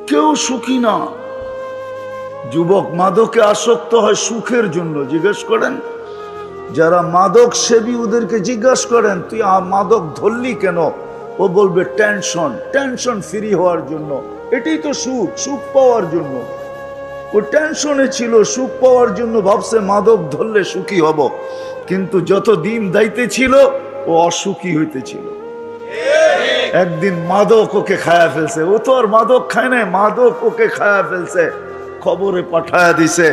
কেউ সুখী না। যুবক মাদকে আসক্ত হয় সুখের জন্য। জিজ্ঞেস করেন যারা মাদক সেবী ওদেরকে জিজ্ঞাসা করেন তুই মাদক ধরলি কেন, ও বলবে টেনশন, টেনশন ফ্রি হওয়ার জন্য। এটাই তো সুখ, সুখ পাওয়ার জন্য। ও টেনশনে ছিল, সুখ পাওয়ার জন্য ভাবছে মাদক ধরলে সুখী হব, কিন্তু যত দিন দাইতে ছিল ও অসুখী হইতেছিল। একদিন মাদক ওকে খায়া ফেলছে। ও তো আর মাদক খায় নাই, মাদক ওকে খায়া ফেলছে। খবরে পাঠায়া দিছে,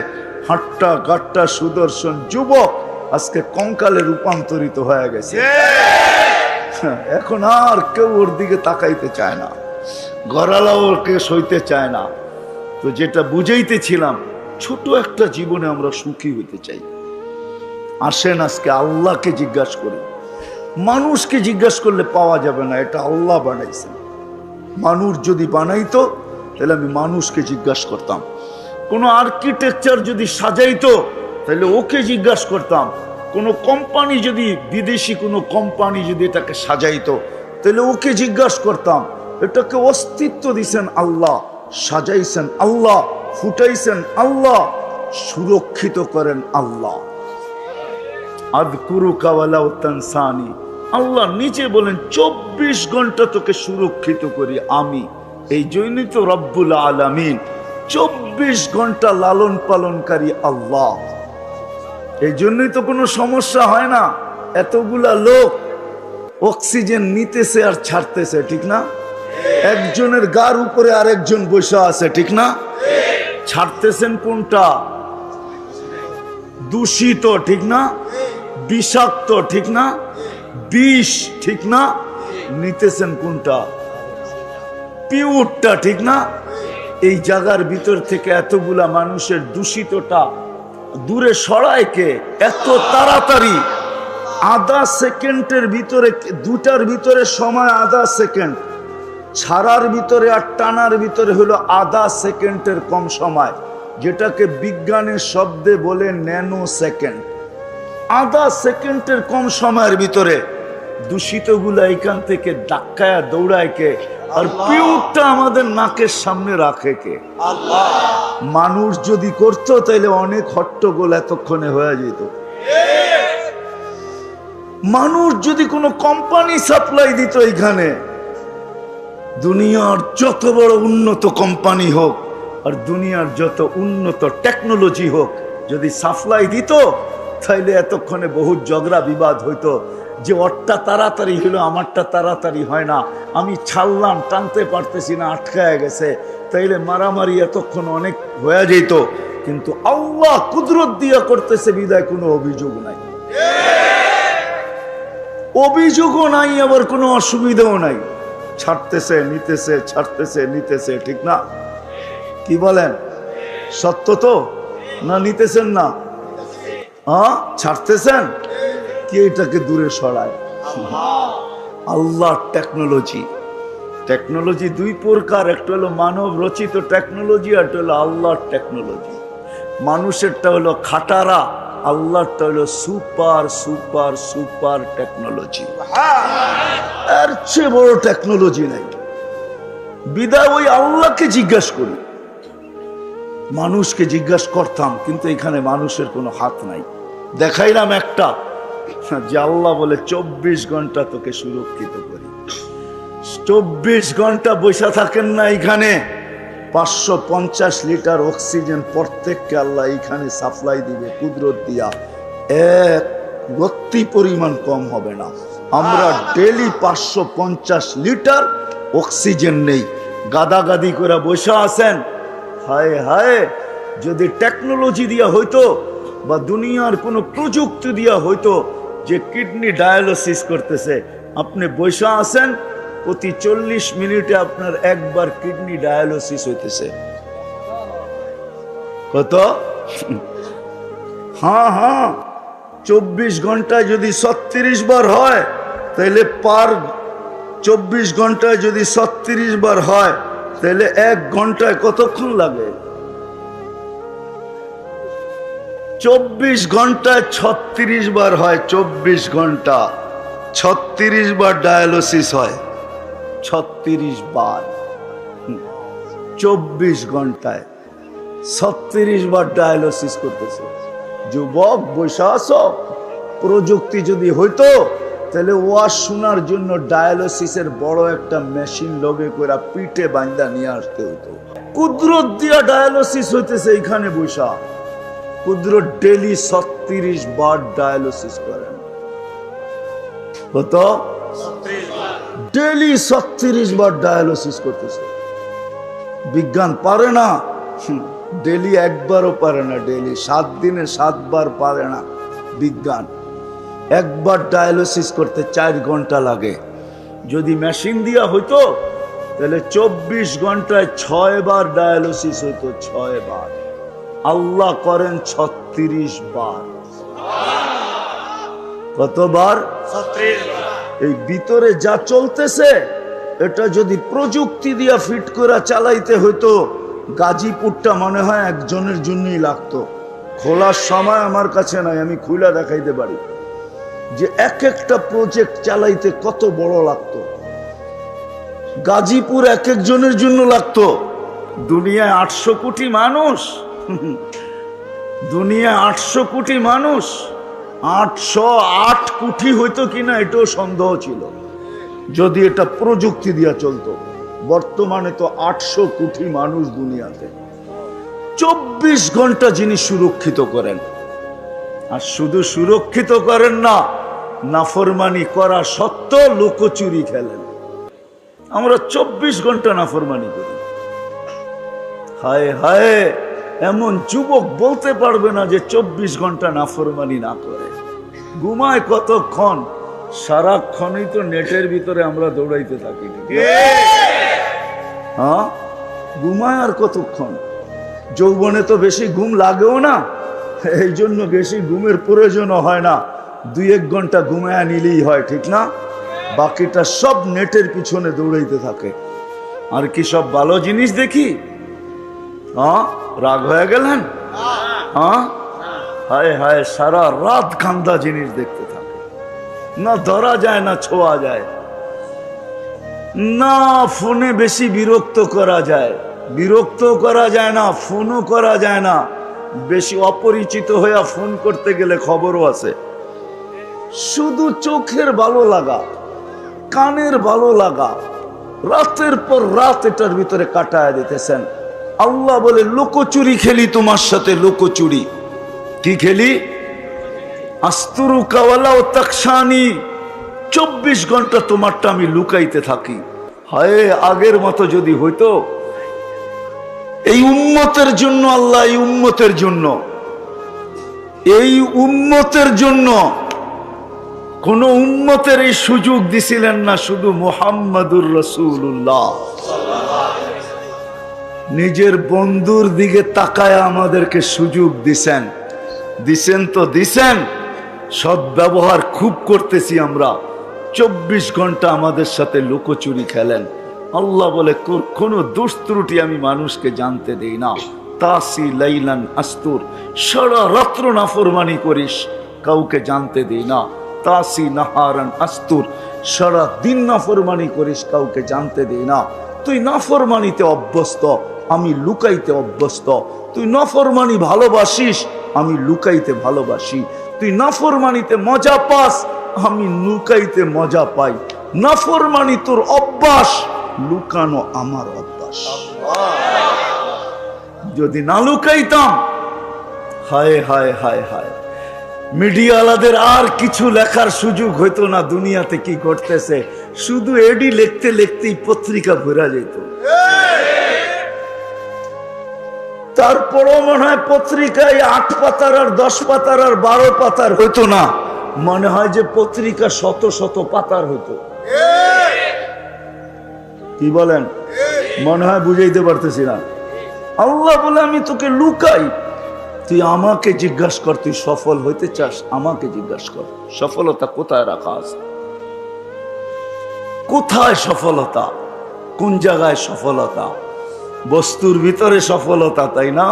হাট্টা গাট্টা সুদর্শন যুবক আজকে কঙ্কালে রূপান্তরিত হয়ে গেছে। এখন আর কেউ ওর দিকে তাকাইতে চায় না, গড়ালাও ওকে সইতে চায় না। তো যেটা বুঝাইতেছিলাম, ছোট একটা জীবনে আমরা সুখী হইতে চাই। আসেন আজকে আল্লাহকে জিজ্ঞাসা করি। মানুষকে জিজ্ঞাসা করলে পাওয়া যাবে না, এটা আল্লাহ বানাইছেন। মানুষ যদি বানাইতো তাহলে আমি মানুষকে জিজ্ঞাসা করতাম। কোনো আর্কিটেকচার যদি সাজাইতো তাহলে ওকে জিজ্ঞাসা করতাম। কোনো কোম্পানি যদি, বিদেশি কোনো কোম্পানি যদি এটাকে সাজাইতো তাহলে ওকে জিজ্ঞাসা করতাম। এটাকে অস্তিত্ব দিছেন আল্লাহ, সাজাইছেন আল্লাহ, ফুটাইছেন আল্লাহ, সুরক্ষিত করেন আল্লাহ। আযকুরুকা ওয়ালাউ তানসানি, আল্লাহ নিজে বলেন 24 ঘন্টা তোকে সুরক্ষিত করি আমি। এই জন্যই তো রব্বুল আলামিন, 24 ঘন্টা লালন পালনকারী আল্লাহ। এই জন্যই তো কোনো সমস্যা হয় না। এতগুলা লোক অক্সিজেন নিতেছে আর ছাড়তেছে, ঠিক না? একজনের গার উপরে আরেকজন বসে আছে, ঠিক না? ছাড়তেছেন কোনটা? দূষিত, ঠিক না? বিষাক্ত, ঠিক না? বিষ, ঠিক না? নিতেছেন কোনটা? পিউরটা, ঠিক না? এই জায়গার ভিতর থেকে এতগুলা মানুষের দূষিতটা দূরে সরায় কে? এত তাড়াতাড়ি আধা সেকেন্ডের ভিতরে, দুটার ভিতরে সময় আধা সেকেন্ড, ছাড়ার ভিতরে আর টানার ভিতরে হলো আধা সেকেন্ডের কম সময়, যেটাকে বিজ্ঞানের শব্দে বলে ন্যানো সেকেন্ড। আধা সেকেন্ডের কম সময়ের ভিতরে দূষিতগুলা এখান থেকে ধাক্কায় দৌড়ায় কে? আর পিউরটা আমাদের নাকের সামনে রাখে কে? আল্লাহ। মানুষ যদি করতো তাহলে অনেক হট্টগোল এতক্ষণে হয়ে যেত। মানুষ যদি কোনো কোম্পানি সাপ্লাই দিত এখানে, দুনিয়ার যত বড় উন্নত কোম্পানি হোক আর দুনিয়ার যত উন্নত টেকনোলজি হোক, যদি সাপ্লাই দিত তাইলে এতক্ষণে বহুত ঝগড়া বিবাদ হইতো, যে ওরটা তাড়াতাড়ি হলো আমারটা তাড়াতাড়ি হয় না, আমি ছাড়লাম টানতে পারতেছি না, আটকায় গেছে, তাইলে মারামারি এতক্ষণ অনেক হয়ে যেত। কিন্তু আল্লাহ কুদরত দিয়া করতেছে বিদায় কোনো অভিযোগ নাই, অভিযোগও নাই, আবার কোনো অসুবিধাও নাই। ছাড়তেছে নিতেছে, ছাড়তেছে নিতেছে, ঠিক না? কি বলেন? সত্য তো না? নিতেছেন না? ছাড়তেছেন কি? এটাকে দূরে সরায় আল্লাহ। টেকনোলজি, টেকনোলজি দুই প্রকার, একটা হলো মানব রচিত টেকনোলজি, আর একটা হলো আল্লাহর টেকনোলজি। মানুষেরটা হলো খাটারা, আল্লাহরটা হলো সুপার সুপার সুপার টেকনোলজি। এর চেয়ে বড় টেকনোলজি নাই। বিদায় ওই আল্লাহকে জিজ্ঞাসা করি। মানুষকে জিজ্ঞাসা করতাম, কিন্তু এখানে মানুষের কোনো হাত নাই। দেখাইলাম একটা, যে আল্লাহ বলে 24 ঘন্টা তোকে সুরক্ষিত করি। 24 ঘন্টা বসে থাকেন না এখানে। 550 লিটার অক্সিজেন প্রত্যেককে আল্লাহ এখানে সাপ্লাই দিবে কুদরত দিয়া, এক রত্তি পরিমাণ কম হবে না। আমরা ডেলি 550 লিটার অক্সিজেন নেই। গাদাগাদি করে বসে আছেন। হায় হায়, যদি টেকনোলজি দিয়া হইতো বা দুনিয়ার কোনো প্রযুক্তি দিয়া হইতো যে কিডনি ডায়ালিসিস করতেছে, আপনি বসে আছেন, প্রতি 40 মিনিটে আপনার একবার কিডনি ডায়ালিসিস হইতেছে। কত? হ্যাঁ, 24 ঘন্টায় যদি 36 বার হয়, তাহলে পার 24 ঘন্টায় যদি 36 বার হয়, তাহলে 1 ঘন্টায় কতক্ষণ লাগে? 24 ঘন্টায় 36 বার হয়। 24 ঘন্টা 36 বার ডায়ালিসিস হয়। 36 বার। 24 ঘন্টায় 36 বার ডায়ালিসিস করতেছে। যুবক বৈশা আছো, প্রযুক্তি যদি হইতো তাহলে ওয়াজ শোনার জন্য ডায়ালিসিসের বড় একটা মেশিন লগে করে পিঠে বাঁধা নিয়ে আসতে হতো। কুদরত দিয়া ডায়ালিসিস হইতেছে এইখানে বৈশা। কুদরত ডেলি 36 বার ডায়ালিসিস করেন। কত? ডেলি 36 বার ডায়ালিসিস করতেছে। বিজ্ঞান পারে না, ডেলি একবারও পারে না, ডেলি 7 দিনে 7 বার পারে না বিজ্ঞান। একবার ডায়ালিসিস করতে 4 ঘন্টা লাগে। যদি মেশিন দিয়া হইতো তাহলে 24 ঘন্টায় 6 বার ডায়ালিসিস হইতো, 6 বার। আল্লাহ করেন 36 বার। কতবার? 36 বার। এই ভিতরে যা চলতেছে এটা যদি প্রযুক্তি দিয়া ফিট করে চালাইতে হইতো, গাজীপুরটা মনে হয় একজনের জন্যই লাগতো। খোলার সময় আমার কাছে নাই, আমি খুলে দেখাইতে পারি যে এক একটা প্রজেক্ট চালাইতে কত বড় লাগতো। গাজীপুর এক একজনের জন্য লাগতো। দুনিয়ায় 800 কোটি মানুষ, দুনিয়ায় 800 কোটি মানুষ, 808 কোটি হইতো কিনা এটাও সন্দেহ ছিল যদি এটা প্রযুক্তি দিয়া চলতো। বর্তমানে তো 800 কোটি মানুষ দুনিয়াতে। 24 ঘন্টা যিনি সুরক্ষিত করেন, আর শুধু সুরক্ষিত করেন না, নাফরমানি করা সত্ত্বেও লুকোচুরি খেলেন। আমরা 24 ঘন্টা নাফরমানি করি। হায় হায়, এমন যুবক বলতে পারবে না যে 24 ঘন্টা নাফরমানি না করে। ঘুমায় কতক্ষণ? সারাক্ষণই তো নেটের ভিতরে আমরা দৌড়াইতে থাকি। হ্যাঁ, ঘুমায় আর কতক্ষণ? যৌবনে তো বেশি ঘুম লাগেও না, এই জন্য বেশি ঘুমের প্রয়োজনও হয় না। 2-1 ঘন্টা ঘুমায় নিলেই হয়, ঠিক না? বাকিটা সব নেটের পিছনে দৌড়াইতে থাকে। আর কি সব ভালো জিনিস দেখি? হ্যাঁ, রাগ হয়ে গেলেন? হ্যাঁ, হায় হায়, সারা রাত কান্দা জিনিস দেখতে থাকে। না ধরা যায় না ছোঁয়া যায়, না ফোনে বেশি বিরক্ত করা যায়, বিরক্ত করা যায় না, ফোনও করা যায় না। বেশি অপরিচিত হইয়া ফোন করতে গেলে খবরও আছে। শুধু চোখের ভালো লাগা, কানের ভালো লাগা, রাতের পর রাত এটার ভিতরে কাটায় দিতেছেন। আল্লাহ বলে লুকোচুরি খেলি তোমার সাথে, লুকোচুরি। কি খেলি? আস্তুরু কাওয়ালা ও তাকসানি। 24 ঘন্টা তোমারটা আমি লুকাইতে থাকি। হায়, আগের মতো যদি হইতো। এই উম্মতের জন্য আল্লাহ, এই উম্মতের জন্য, এই উম্মতের জন্য কোন উম্মতের এই সুযোগ দিছিলেন না, শুধু মুহাম্মাদুর রাসূলুল্লাহ নিজের বন্ধুর দিকে তাকায় আমাদেরকে সুযোগ দিছেন। দিছেন তো দিছেন, সদ্ব্যবহার খুব করতেছি আমরা। 24 ঘন্টা আমাদের সাথে লুকোচুরি খেলেন। আল্লাহ বলে কোনো দোষ ত্রুটি আমি মানুষকে জানতে দেই না। তাসি লাইলান আস্তুর, সারা রাত্র নাফরমানি করিস, কাউকে জানতে দেই না। তাসি নাহারান আস্তুর, সারা দিন নাফরমানি করিস, কাউকে জানতে দেই না। তুই নাফরমানিতে অভ্যস্ত, আমি লুকাইতে অভ্যস্ত। তুই নাফরমানি ভালোবাসিস, আমি লুকাইতে ভালোবাসি। তুই নাফরমানিতে মজা পাস, আমি লুকাইতে মজা পাই। নাফরমানি তোর অভ্যাস, লুকানো আমার অভ্যাস। যদি না লুকাইতাম, হায় হায় হায় হায়, মিডিয়াওয়ালাদের আর কিছু লেখার সুযোগ হইতো না দুনিয়াতে কি ঘটতেছে। শুধু এডি লিখতে লিখতেই পত্রিকা ভরা যেত। তারপরও মনে হয় পত্রিকায় 8 পাতার আর 10 পাতার আর 12 পাতার হইতো না, মনে হয় যে পত্রিকা শত শত পাতার হইতো। কি বলেন? মনে হয় বুঝাইতে পারতেছি না। আল্লাহ বলে আমি তোকে লুকাই, তুই আমাকে জিজ্ঞাসা কর, তুই সফল হইতে চাস, আমাকে জিজ্ঞাসা কর সফলতা কোথায় রাখা আছে। কোথায় সফলতা? কোন জায়গায় সফলতা? বস্তুর ভিতরে সফলতা, তাই না?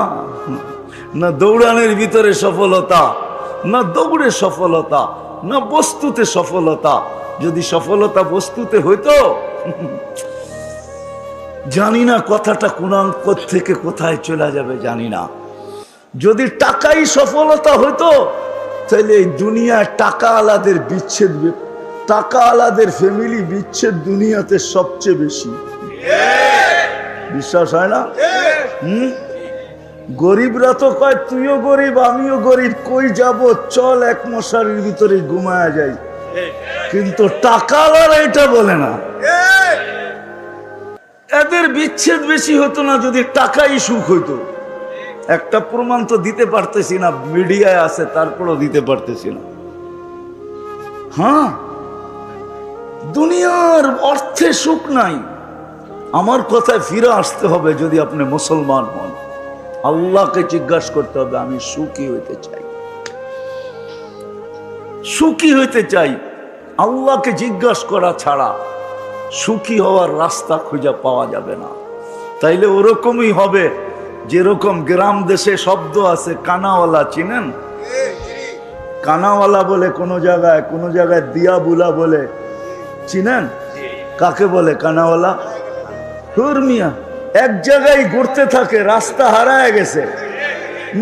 না দৌড়ানোর ভিতরে সফলতা, না দৌড়ে সফলতা, না বস্তুতে সফলতা। যদি সফলতা বস্তুতে হইতো জানি না কথাটা কোন থেকে কোথায় চলে যাবে জানি না। যদি টাকাই সফলতা হতো তাহলে এই দুনিয়ায় টাকা আলাদের বিচ্ছেদ, টাকা আলাদের ফ্যামিলি বিচ্ছেদ দুনিয়াতে সবচেয়ে বেশি। বিশ্বাস হয় না? গরিবরা তো কয় তুইও গরিব আমিও গরিব, কই যাব, চল এক মশারির ভিতরে ঘুমায়া যাই। কিন্তু টাকাওয়ালারা এটা বলে না। এদের বিচ্ছেদ বেশি হতো না যদি টাকাই সুখ হইতো। একটা প্রমাণ তো দিতে পারতেছি না, মিডিয়ায় আছে তারপরও দিতে পারতেছি না। হ্যাঁ, দুনিয়ার অর্থে সুখ নাই। আমার কথায় ফিরে আসতে হবে। যদি আপনি মুসলমান হন, আল্লাহকে জিজ্ঞাসা করতে হবে আমি সুখী হইতে চাই, সুখী হইতে চাই। আল্লাহকে জিজ্ঞাসা করা ছাড়া সুখী হওয়ার রাস্তা খুঁজে পাওয়া যাবে না। তাইলে ওরকমই হবে যেরকম গ্রাম দেশে শব্দ আছে কানাওয়ালা, চিনেন? কানাওয়ালা বলে কোন জায়গায় দিয়া বুলা বলে, চিনেন? কাকে বলে কানাওয়ালা? হুরমিয়া এক জায়গায় ঘুরতে থাকে, রাস্তা হারায় গেছে,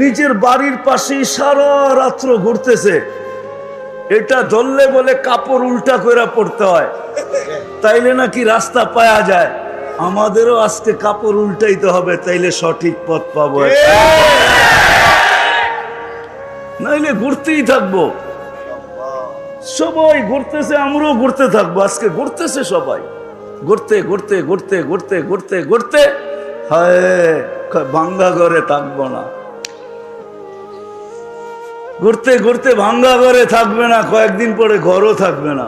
নিজের বাড়ির পাশেই সারা রাত্র ঘুরতেছে। এটা ধরলে বলে কাপড় উল্টা করে পড়তে হয়, তাইলে নাকি রাস্তা পাওয়া যায়। আমাদেরও আজকে কাপড় উল্টাইতে হবে, তাইলে সঠিক পথ পাবো, নাইলে ঘুরতেই থাকবো। সবাই ঘুরতেছে, আমরাও ঘুরতে থাকবো। আজকে ঘুরতেছে সবাই, ঘুরতে ঘুরতে ঘুরতে ঘুরতে ঘুরতে ঘুরতে হায় ভাঙ্গা ঘরে থাকবো না। ঘুরতে ঘুরতে ভাঙ্গা ঘরে থাকবে না, কয়েকদিন পরে ঘরও থাকবে না।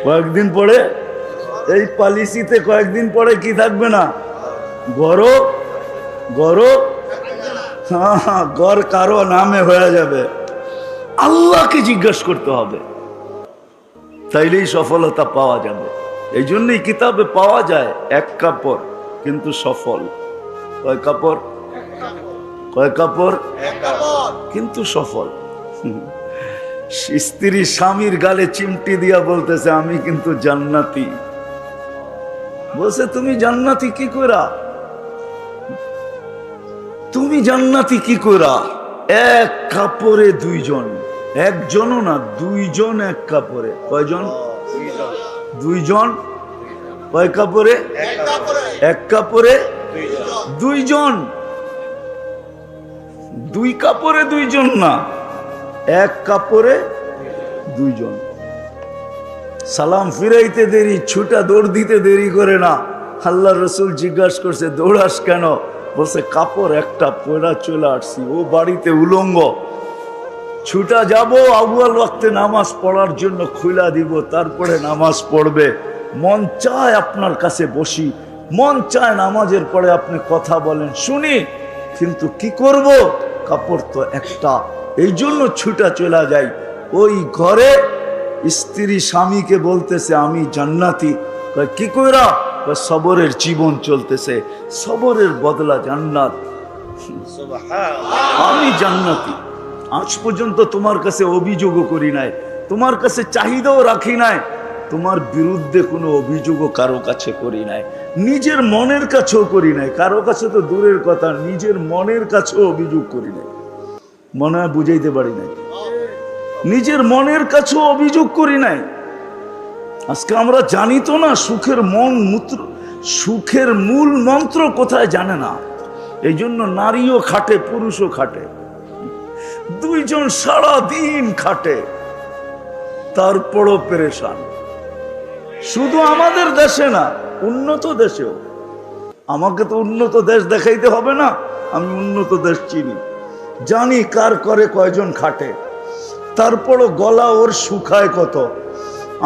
কয়েকদিন পরে এই পলিসিতে কয়েকদিন পরে কি থাকবে না? ঘরও ঘর কারো নামে হয়ে যাবে। আল্লাহকে জিজ্ঞাসা করতে হবে, তাইলেই সফলতা পাওয়া যাবে। এই জন্যই কিতাবে পাওয়া যায় এক কাপড় কিন্তু সফল। কয় কাপড়? কয় কাপড়? কিন্তু সফল। স্ত্রী স্বামীর গালে চিমটি দিয়া বলতেছে আমি কিন্তু জান্নাতি। বলছে তুমি জান্নাতি কি কইরা? তুমি জান্নাতি কি কইরা? এক কাপড়ে দুইজন, একজনও না দুইজন এক কাপড়ে। কয়জন? দুইজন। কয় কাপড়ে? এক কাপড়ে দুইজন। দুই কাপড়ে দুইজন না, এক কাপড়ে দুইজন। সালাম ফিরাইতে দেরি, ছুটা দৌড় দিতে দেরি করে না। আল্লাহ রসুল জিজ্ঞাসা করছে দৌড়াস কেন? বলছে কাপড় একটা পয়লা চলে আসছি, ও বাড়িতে উলঙ্গ, ছুটা যাব আউয়াল ওয়াক্তে নামাজ পড়ার জন্য খুলা দিব, তারপরে নামাজ পড়বে। মন চায় আপনার কাছে বসি, মন চায় নামাজের পরে আপনি কথা বলেন শুনি, কিন্তু কি করব? কাপড় তো একটা, এই জন্য ছুটা চলে যাই। ওই ঘরে স্ত্রী স্বামীকে বলতেছে আমি জান্নাতি। কি কইরা? সবরের জীবন চলতেছে, সবরের বদলা জান্নাত। আমি জান্নাতি। আজ পর্যন্ত তোমার কাছে অভিযোগও করি নাই, তোমার কাছে চাহিদাও রাখি নাই, তোমার বিরুদ্ধে কোনো অভিযোগও কারো কাছে করি নাই, নিজের মনের কাছেও করি নাই। কারো কাছে তো দূরের কথা, নিজের মনের কাছেও অভিযোগ করি নাই। মনে হয় বুঝাইতে পারি নাই। নিজের মনের কাছেও অভিযোগ করি নাই। আজকে আমরা জানি তো না সুখের সুখের মূল মন্ত্র কোথায় জানে না। এই জন্য নারীও খাটে, পুরুষও খাটে, দুইজন সারা দিন খাটে, তারপরও পেরেশান। শুধু আমাদের দেশে না, উন্নত দেশেও। আমাকে তো উন্নত দেশ দেখাইতে হবে না, আমি উন্নত দেশ চিনি, জানি কার করে কয়জন খাটে। তারপরও গলা ওর শুকায় কত।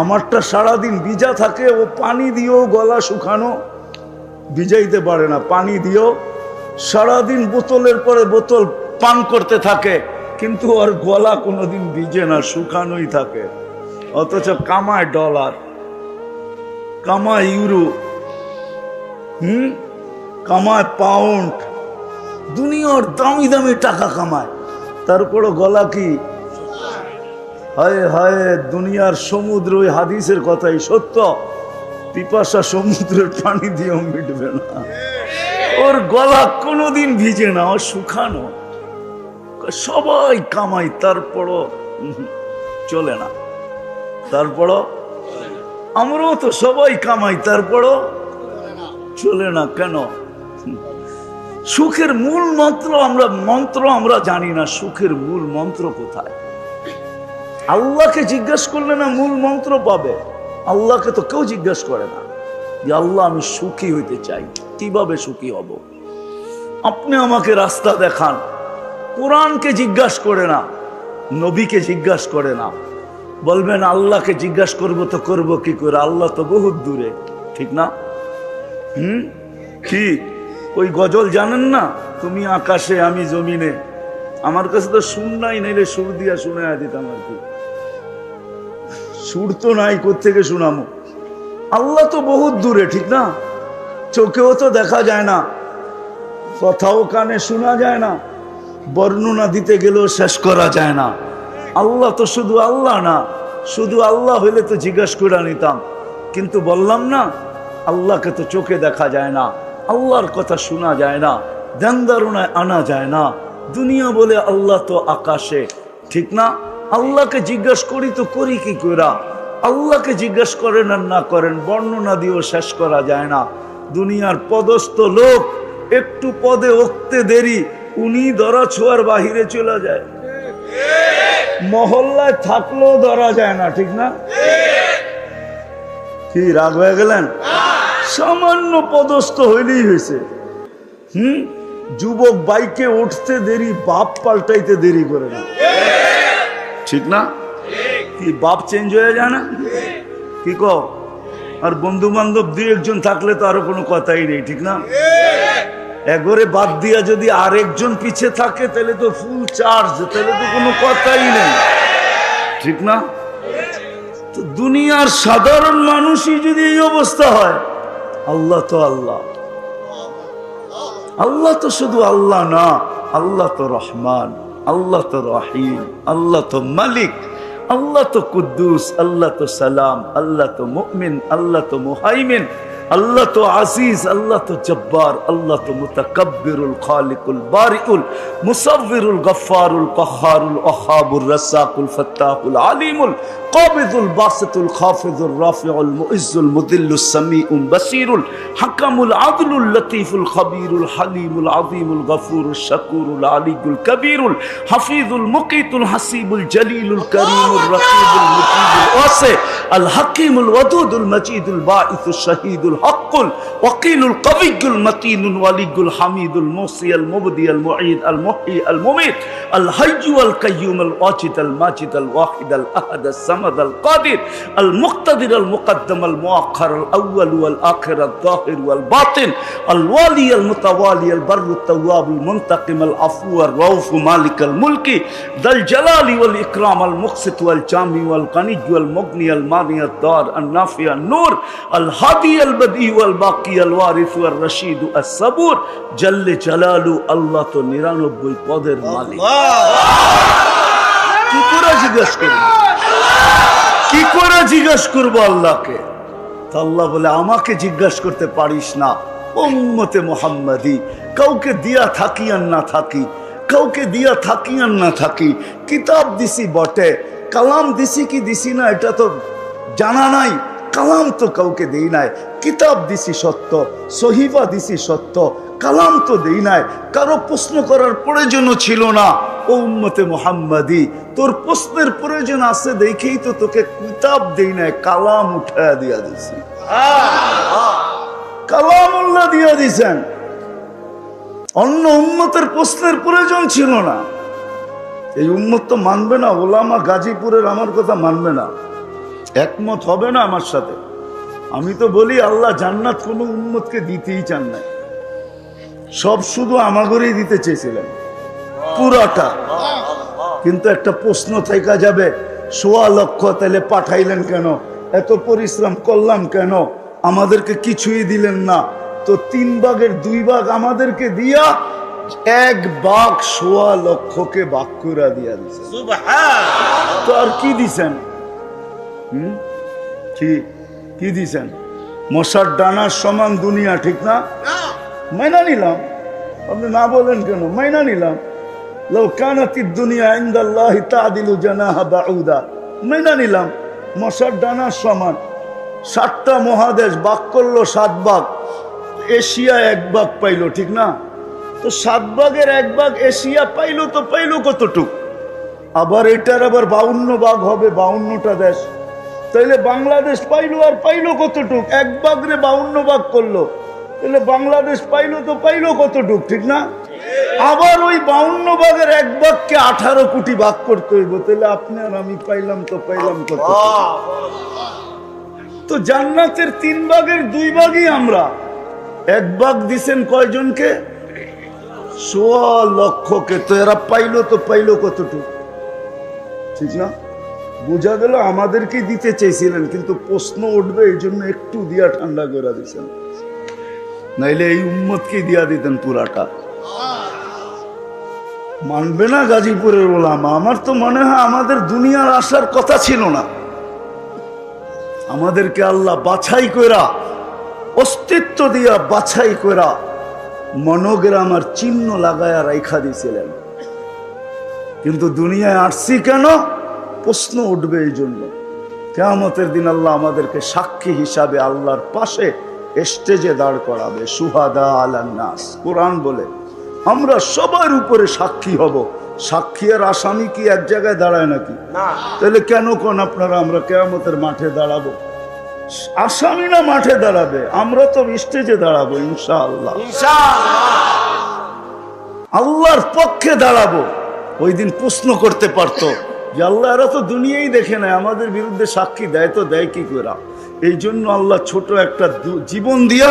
আমারটা সারাদিন ভিজা থাকে, ও পানি দিয়েও গলা শুকানো ভিজাইতে পারে না, পানি দিয়েও সারাদিন বোতলের পরে বোতল পান করতে থাকে, কিন্তু ওর গলা কোনোদিন ভিজে না, শুকানোই থাকে। অথচ কামায় ডলার, কামায় ইউরো, কামায় পাউন্ড, দুনিয়ার দামি দামি টাকা কামায়, তারপরও গলা কি? হায় হায়, দুনিয়ার সমুদ্র। ওই হাদিসের কথাই সত্য। পিপাসা সমুদ্রের পানি দিয়েও মিটবে না। ওর গলা কোনোদিন ভিজে না, ও শুকানো। সবাই কামাই, তারপরও চলে না। তারপরও আমরাও তো সবাই কামাই, তারপরও চলে না। কেন? সুখের মূল মন্ত্র আমরা জানি না। সুখের মূল মন্ত্র কোথায়? আল্লাহকে জিজ্ঞাসা করলে না মূল মন্ত্র পাবে। আল্লাহকে তো কেউ জিজ্ঞাসা করে না যে আল্লাহ আমি সুখী হইতে চাই, কিভাবে সুখী হব? আপনি আমাকে রাস্তা দেখান। কোরআনকে জিজ্ঞাসা করে না, নবীকে জিজ্ঞাসা করে না। বলবেন আল্লাহকে জিজ্ঞাসা করবো তো করবো কি করে? আল্লাহ তো বহুত দূরে, ঠিক না? কি ওই গজল জানেন না, তুমি আকাশে আমি জমিনে? আমার কাছে তো সুর নাই, নাইলে সুর দিয়া শুনে দিতাম আর কি। সুর তো নাই, কোত্থেকে শুনামো? আল্লাহ তো বহুত দূরে, ঠিক না? চোখেও তো দেখা যায় না, কথাও কানে শোনা যায় না, বর্ণনা দিতে গেলেও শেষ করা যায় না। আল্লাহ তো শুধু আল্লাহ না। শুধু আল্লাহ হইলে তো জিজ্ঞাসা করে নিতাম, কিন্তু বললাম না আল্লাহকে তো চোখে দেখা যায় না, আল্লাহর কথা শোনা যায় না, ধ্যান ধারণায় আনা যায় না। দুনিয়া বলে আল্লাহ তো আকাশে, ঠিক না? আল্লাহকে জিজ্ঞাসা করি তো করি কি করা? আল্লাহকে জিজ্ঞাসা করেন আর না করেন, বর্ণনা দিয়েও শেষ করা যায় না। দুনিয়ার পদস্থ লোক একটু পদে উঠতে দেরি, উনি ধরা ছোঁয়ার বাহিরে চলে যায়। মহল্লায় থাকলেও ধরা যায় না, ঠিক না? কি রাগ হয়ে গেলেন? সামান্য পদস্থ হইলেই হয়েছে। যুবক বাইকে উঠতে দেরি, বাপ পাল্টাইতে দেরি করে না, ঠিক না? কি বাপ চেঞ্জ হয়ে যায় না? কি কও? আর বন্ধু বান্ধব দুই একজন থাকলে তো আরো কোনো কথাই নেই, ঠিক না? একবারে বাদ দিয়া যদি আরেকজন পিছে থাকে তাহলে তো ফুল চার্জ, তাহলে তো কোনো কথাই নেই, ঠিক না? তো দুনিয়ার সাধারণ মানুষই যদি এই অবস্থা হয়, আল্লাহ তো আল্লাহ। আল্লাহ তো শুধু আল্লাহ না, আল্লাহ তো রহমান, আল্লাহ তো রহিম, আল্লাহ তো মালিক, আল্লাহ তো কুদ্দুস, আল্লাহ তো সালাম, আল্লাহ তো মুমিন, আল্লাহ তো মুহাইমিন, আল্লাহ তো আজিজ, আল্লাহ তো জব্বার, আল্লাহ তো মুতাকাব্বিরুল খালিকুল বারিউল মুসাব্বিরুল গফফারুল কাহ্হারুল ওয়াহাবুর রাসাকুল ফাত্তাহুল আলিমুল কাবিদুল বাসিতুল খাফিজুর রাফিউল মুইজ্জুল মুদিল্লুস সামিউল বাসিরুল হাকামুল আদলুল লতীফুল খবীরুল হালিমুল আযীমুল গফুরুশ শাকুরুল আলিয়ুল কবীরুল হাফিজুল মুকিতুল হাসিবুল জলিলুল করিমুর রকিবুল মুজিবুল ওয়াসি আল হাকিমুল ওয়াদুদুল মজিদুল বাঈসুশ শাহীদুল হকুল ওয়াকিলুল কবিয়ুল মতিনুল ওয়ালিয়ুল হামিদুল মুসিয়াল মুবদিয়াল মুঈদ আল মুহয়ি আল মুমীত আল হাইয়্যু আল কাইয়্যুম আল ওয়াজিদ আল মাজিদ আল ওয়াহিদ আল আহাদ আস সামাদ আল কাদির আল মুক্তাদির আল মুকদ্দম আল মুআখ্খার আল আউয়াল ওয়াল আখির আল যাহির ওয়াল বাতিন আল ওয়ালি আল মুতাওয়ালি আল বাররু তাওয়াব আল মুনতাকিম আল আফু আর রাউফ মালিক আল মুলকি দাল জালালি ওয়াল ইকরাম আল মুকসিত ওয়াল জামি ওয়াল গনি ওয়াল মুগনি আল মানি আল দার আল নাফি আল নূর আল হাদি আল বদি ওয়াল বাকি আল ওয়ারিস ওয়াল রশিদ আস সাবুর জাল্লে জালালু। আল্লাহ তো 99 পদের মালিক। কি করে জিজ্ঞাসা করব? কি করে জিজ্ঞাসা করবো আল্লাহকে? তো আল্লাহ বলে আমাকে জিজ্ঞাসা করতে পারিস না, উম্মতে মুহাম্মাদি। কাউকে দিয়া থাকি আর না থাকি, কাউকে দিয়া থাকি আর না থাকি, কিতাব দিছি বটে, কালাম দিছি কি দিছি না এটা তো জানা নাই। কালাম তো কাউকে দেই নাই, কিতাব দিছি সত্য, সহিফা দিছি সত্য, কালাম তো দেই নাই। কারো প্রশ্ন করার প্রয়োজন ছিল না। ও উম্মতে মুহাম্মাদি, তোর প্রশ্নের প্রয়োজন আছে দেখেই তো তোকে কিতাব দেই নাই, কালাম উঠায়া দিয়া দিছি। কালামুল্লাহ দিয়া দিছেন। অন্য উম্মতের প্রশ্নের প্রয়োজন ছিল না। এই উম্মত তো মানবে না, ওলামা গাজীপুরের আমার কথা মানবে না, একমত হবে না আমার সাথে। আমি তো বলি আল্লাহ জান্নাত কোনো উম্মতকে দিতেই চান না, সব শুধু আমাগরেই দিতে চেয়েছিলেন পুরাটা। কিন্তু একটা প্রশ্ন থেকে যাবে, ১৬ লক্ষ তাহলে পাঠাইলেন কেন? এত পরিশ্রম করলাম কেন? আমাদেরকে কিছুই দিলেন না। তো 3 ভাগের 2 ভাগ আমাদেরকে দিয়া 1 ভাগ ১৬ লক্ষকে ভাগ করে দিয়া দিয়েছেন। তো আর কি দিছেন? কি দিছেন? মশার ডানার সমান দুনিয়া, ঠিক না? মাইনা নিলাম, আপনি না বলেন কেন? মাইনা নিলাম। লাউ কানাতিদ দুনিয়া ইনদাল্লাহি তা'দিলু জানাহা বাউদা, মাইনা নিলাম মশার ডানার সমান। 7টা মহাদেশ ভাগ করলো 7 ভাগ, এশিয়া 1 ভাগ পাইলো, ঠিক না? তো 7 ভাগের 1 ভাগ এশিয়া পাইলো, তো পাইলো কতটুক? আবার এটার আবার 52 ভাগ হবে, 52টা দেশ। তাইলে বাংলাদেশ পাইলো, আর পাইলো কতটুক? 1 ভাগরে 52 ভাগ করলো, তাহলে বাংলাদেশ পাইলো, তো পাইলো কতটুক, ঠিক না? আবার ওই 52 ভাগের 1 ভাগকে 18 কোটি ভাগ করতে হইব, তাহলে আপনি আর আমি পাইলাম, তো পাইলাম কত? তো জান্নাতের 3 ভাগের 2 ভাগই আমরা। 1 ভাগ দিছেন কয়জনকে? 1.25 লক্ষকে। তো এরা পাইলো, তো পাইলো কতটুক, ঠিক না? বোঝা গেল আমাদেরকে দিতে চেয়েছিলেন, কিন্তু প্রশ্ন উঠবে এই জন্য একটু দিয়া ঠান্ডা করে দিচ্ছেন, নাইলে এই উম্মতকে দিয়া দিতেন পুরাটা। মানবে না গাজীপুরের ওলামা। আমার তো মনে হয় আমাদের দুনিয়ার আসার কথা ছিল না। আমাদেরকে আল্লাহ বাছাই কইরা, অস্তিত্ব দিয়া বাছাই কইরা মনোগ্রাম আর চিহ্ন লাগায়া রাইখা দিয়েছিলেন। কিন্তু দুনিয়ায় আসছি কেন? প্রশ্ন উঠবে এই জন্য। কিয়ামতের দিন আল্লাহ আমাদেরকে সাক্ষী হিসাবে আল্লাহর পাশে স্টেজে দাঁড় করাবে। সুহাদা আলান নাস, কোরআন বলে আমরা সবার উপরে সাক্ষী হব। সাক্ষী আর আসামি কি এক জায়গায় দাঁড়ায় নাকি? তাহলে কেন কোন আপনারা আমরা কিয়ামতের মাঠে দাঁড়াবো? আসামি না মাঠে দাঁড়াবে, আমরা তো স্টেজে দাঁড়াবো ইনশাআল্লাহ। আল্লাহর পক্ষে দাঁড়াবো। ওই দিন প্রশ্ন করতে পারতো যে আল্লাহ, এরা তো দুনিয়াই দেখে নেয়, আমাদের বিরুদ্ধে সাক্ষী দেয়, তো দেয় কি করে? এই জন্য আল্লাহ ছোট একটা জীবন দিয়া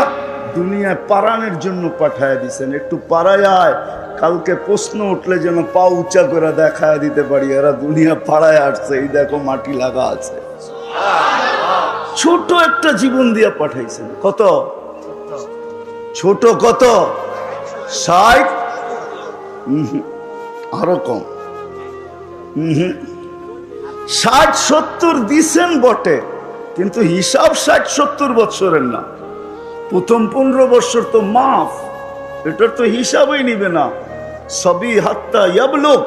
দুনিয়ায় পারানের জন্য পাঠায় দিছেন। একটু পাড়ায় আয়, কালকে প্রশ্ন উঠলে যেন পা উঁচা করে দেখায় দিতে পারি এরা দুনিয়া পাড়ায় আসছে, এই দেখো মাটি লাগা আছে। ছোট একটা জীবন দিয়া পাঠাইছেন। কত ছোট? কত? 60? আরো কম। 60-70 দিছেন বটে, কিন্তু হিসাব 60-70 বছরের না। প্রথম 15 বছর তো মাফ, এটার তো হিসাবই নিবে না। সবই হাত্তা ইয়াবলুগ,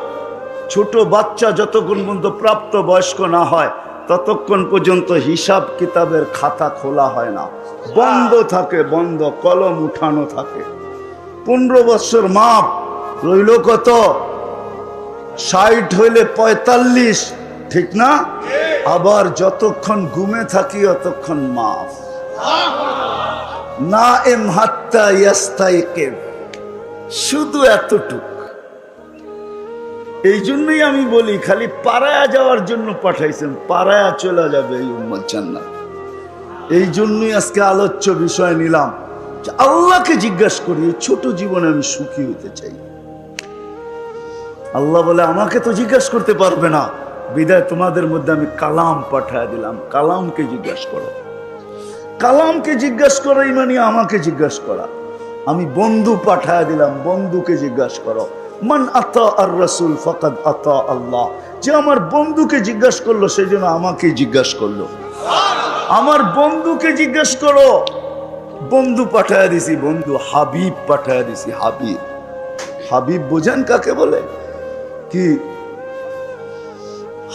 ছোট বাচ্চা যতক্ষণ পর্যন্ত প্রাপ্ত বয়স্ক না হয় ততক্ষণ পর্যন্ত হিসাব কিতাবের খাতা খোলা হয় না, বন্ধ থাকে, বন্ধ, কলম উঠানো থাকে। 15 বছর মাপ রইল কত? 60 হইলে 45, ঠিক না? আবার যতক্ষণ ঘুমে থাকি ততক্ষণ মাফ। না এম হাত্তা ইয়াস্তাইকিব, শুধু এতটুক। এই জন্যই আমি বলি খালি পাড়ায়া যাওয়ার জন্য পাঠাইছেন, পাড়ায়া চলে যাবে এই উম্মত জান্নাত। এই জন্যই আজকে আলোচ্য বিষয় নিলাম যে আল্লাহকে জিজ্ঞাসা করি, এই ছোট জীবনে আমি সুখী হতে চাই। আল্লাহ বলে আমাকে তো জিজ্ঞাসা করতে পারবে না, বিদায় তোমাদের মধ্যে আমি কালাম পাঠায় দিলাম। কালামকে জিজ্ঞাসা করো। কালামকে জিজ্ঞাসা করা মানে আমাকে জিজ্ঞাসা করা। আমি বন্ধু পাঠায় দিলাম, বন্ধুকে জিজ্ঞাসা করো। মান আতা আর রাসূল ফাকাদ আতা আল্লাহ। যে আমার বন্ধুকে জিজ্ঞাসা করলো সেই জন্য আমাকে জিজ্ঞাসা করলো। আমার বন্ধুকে জিজ্ঞাসা করো। বন্ধু পাঠায় দিছি, বন্ধু হাবিব পাঠায় দিছি। হাবিব, হাবিব বোঝেন কাকে বলে? কি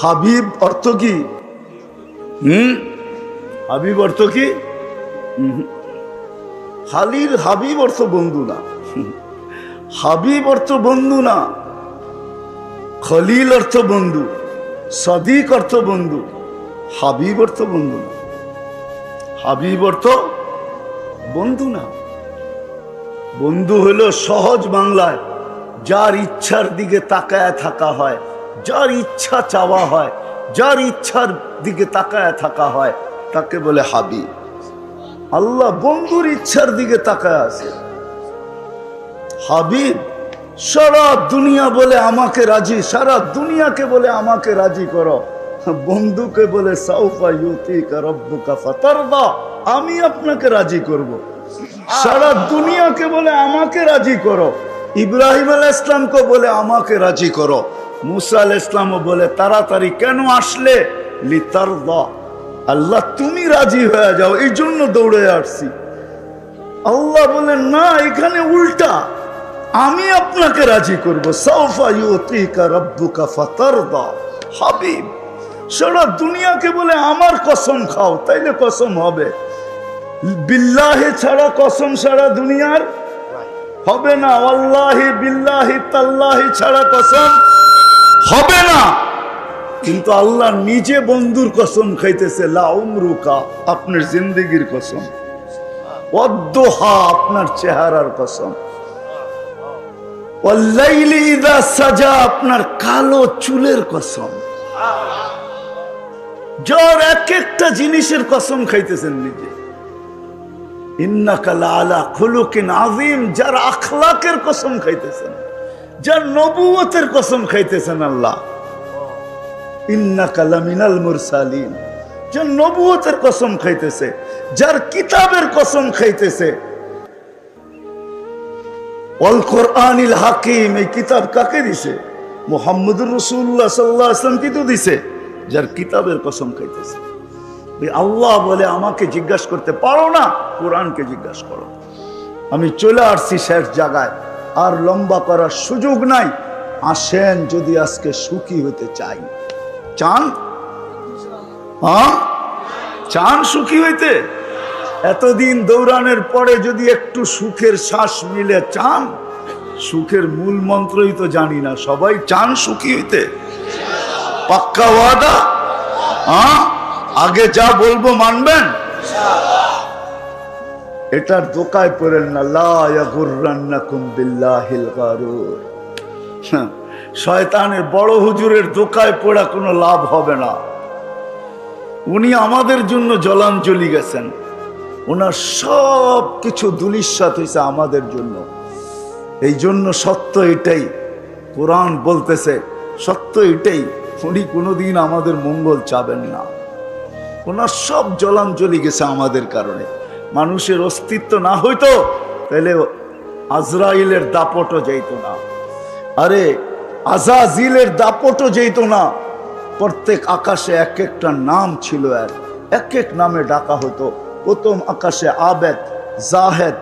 হাবিব অর্থ কি? হাবিব অর্থ কি? খালির হাবিব অর্থ বন্ধু না। হাবিব অর্থ বন্ধু না। খলিল অর্থ বন্ধু, সাদিক অর্থ বন্ধু, হাবিব অর্থ বন্ধু না। হাবিব অর্থ বন্ধু না। বন্ধু হলো সহজ বাংলায় যার ইচ্ছার দিকে তাকায় থাকা হয়, যার ইচ্ছা চাওয়া হয়, যার ইচ্ছার দিকে তাকায় থাকা হয়, তাকে বলে হাবিব। আল্লাহ বন্ধুর ইচ্ছার দিকে তাকায় আছে। হাবিব সারা দুনিয়া বলে আমাকে রাজি, সারা দুনিয়াকে বলে আমাকে রাজি করো। বন্ধুকে বলে সাউফা ইউতিকা রাব্বুকা ফাতারদা, আমি আপনাকে রাজি করব। সারা দুনিয়াকে বলে আমাকে রাজি করো। ইব্রাহিম আলাইহিস সালামকে বলে আমাকে রাজি করো। মুসা আলাইহিস সালামও বলে তাড়াতাড়ি কেন আসলে? লিতারদা, আল্লাহ তুমি রাজি হয়ে যাও, এই জন্য দৌড়ে আসছি। আল্লাহ বলেন না, এখানে উল্টা, আমি আপনাকে রাজি করব। সাউফা ইউতিকা রাব্বুকা ফাতারদা। হাবিব সারা দুনিয়াকে বলে আমার কসম খাও, তাইলে কসম হবে। বিল্লাহি ছাড়া কসম সারা দুনিয়ার হবে না, আল্লাহি বিল্লাহি তাল্লাহি ছাড়া কসম হবে না। কিন্তু আল্লাহ নিজে বন্ধুর কসম খাইতেছে, লা উমরুকা, আপনার জিন্দেগির কসম, ওয়াদ্দুহা, আপনার চেহারার কসম, ওয়াল্লাইলি ইযা সাজা, আপনার কালো চুলের কসম। যার এক একটা জিনিসের কসম খাইতেছেন নিজে। ইন্নাকা লাআলা খুলুকিন আযীম, যার আখলাকের কসম খাইতেছেন, যার নবুয়তের কসম খাইতেছেন আল্লাহ। ইন্নাকা লামিনাল মুরসালিন, যার নবুয়তের কসম খাইতেছে, যার কিতাবের কসম খাইতেছে। ওয়াল কোরআনিল হাকিম, এই কিতাব কাকে দিছে? মুহাম্মদুর রাসূলুল্লাহ সাল্লাল্লাহু আলাইহি ওয়াসাল্লাম কি তো দিছে? যার কিতাবের কসম খাইতেছে। আল্লাহ বলে আমাকে জিজ্ঞাসা করতে পারো না, কোরআনকে জিজ্ঞাসা করো। আমি চলে আসছি শেষ জায়গায়, আর লম্বা করার সুযোগ নাই। আসেন, যদি আজকে সুখী হতে চাই। চান? হ্যাঁ, চান সুখী হইতে? এতদিন দৌড়ানোর পরে যদি একটু সুখের শ্বাস মিলে, চান? সুখের মূল মন্ত্রই তো জানি না, সবাই চান সুখী হইতে? পাক্কা ওয়াদা? হ্যাঁ, আগে যা বলবো মানবেন? এটার দোকায় পড়েন না, লা ইয়াগুররান্নাকুম বিল্লাহিল গারুর। শয়তানের বড় হুজুরের দোকায় পড়া কোনো লাভ হবে না। উনি আমাদের জন্য জলাঞ্জলি গেছেন, ওনার সব কিছু ধূলিসাৎ হয়েছে আমাদের জন্য। এই জন্য সত্য এটাই, কোরআন বলতেছে সত্য এটাই, উনি কোনোদিন আমাদের মঙ্গল চাবেন না। ওনার সব জলাঞ্জলি গেছে আমাদের কারণে। মানুষের অস্তিত্ব না হইতো তাহলে আজরাইলের দাপটও যেত না, আরে আজাজিলের দাপটও যেত না। প্রত্যেক আকাশে এক একটা নাম ছিল, এক এক নামে ডাকা হতো। প্রথম আকাশে আবেদ, জাহেদ,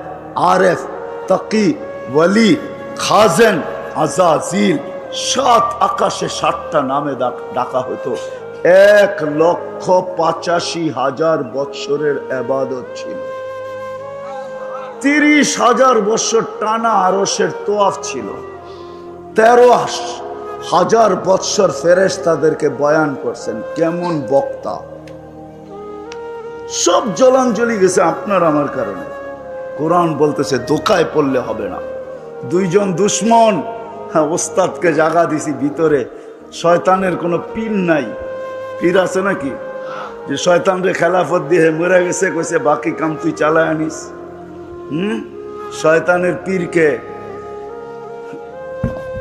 আরেফ, তাকি, ওয়ালি, খাজেন, আজাজিল, 7 আকাশে 7টা নামে ডাকা হতো। 1,85,000 বৎসরের ইবাদত ছিল। 30,000 বছর টানা আরশের তোয়াফ ছিল। 13,000 বৎসর ফেরেশতাদেরকে বয়ান করছেন, কেমন বক্তা। সব জলাঞ্জলি গেছে আপনার আমার কারণে। কোরআন বলতেছে দোকায় পড়লে হবে না। 2 জন দুশ্মন, ওস্তাদকে জাগা দিছি ভিতরে। শয়তানের কোনো পীর নাই। পীর আছে নাকি যে শয়তানরে খেলাফত দিয়ে মরে গেছে, কইছে বাকি কাম তুই চালায় আনিস? শয়তানের পীরকে,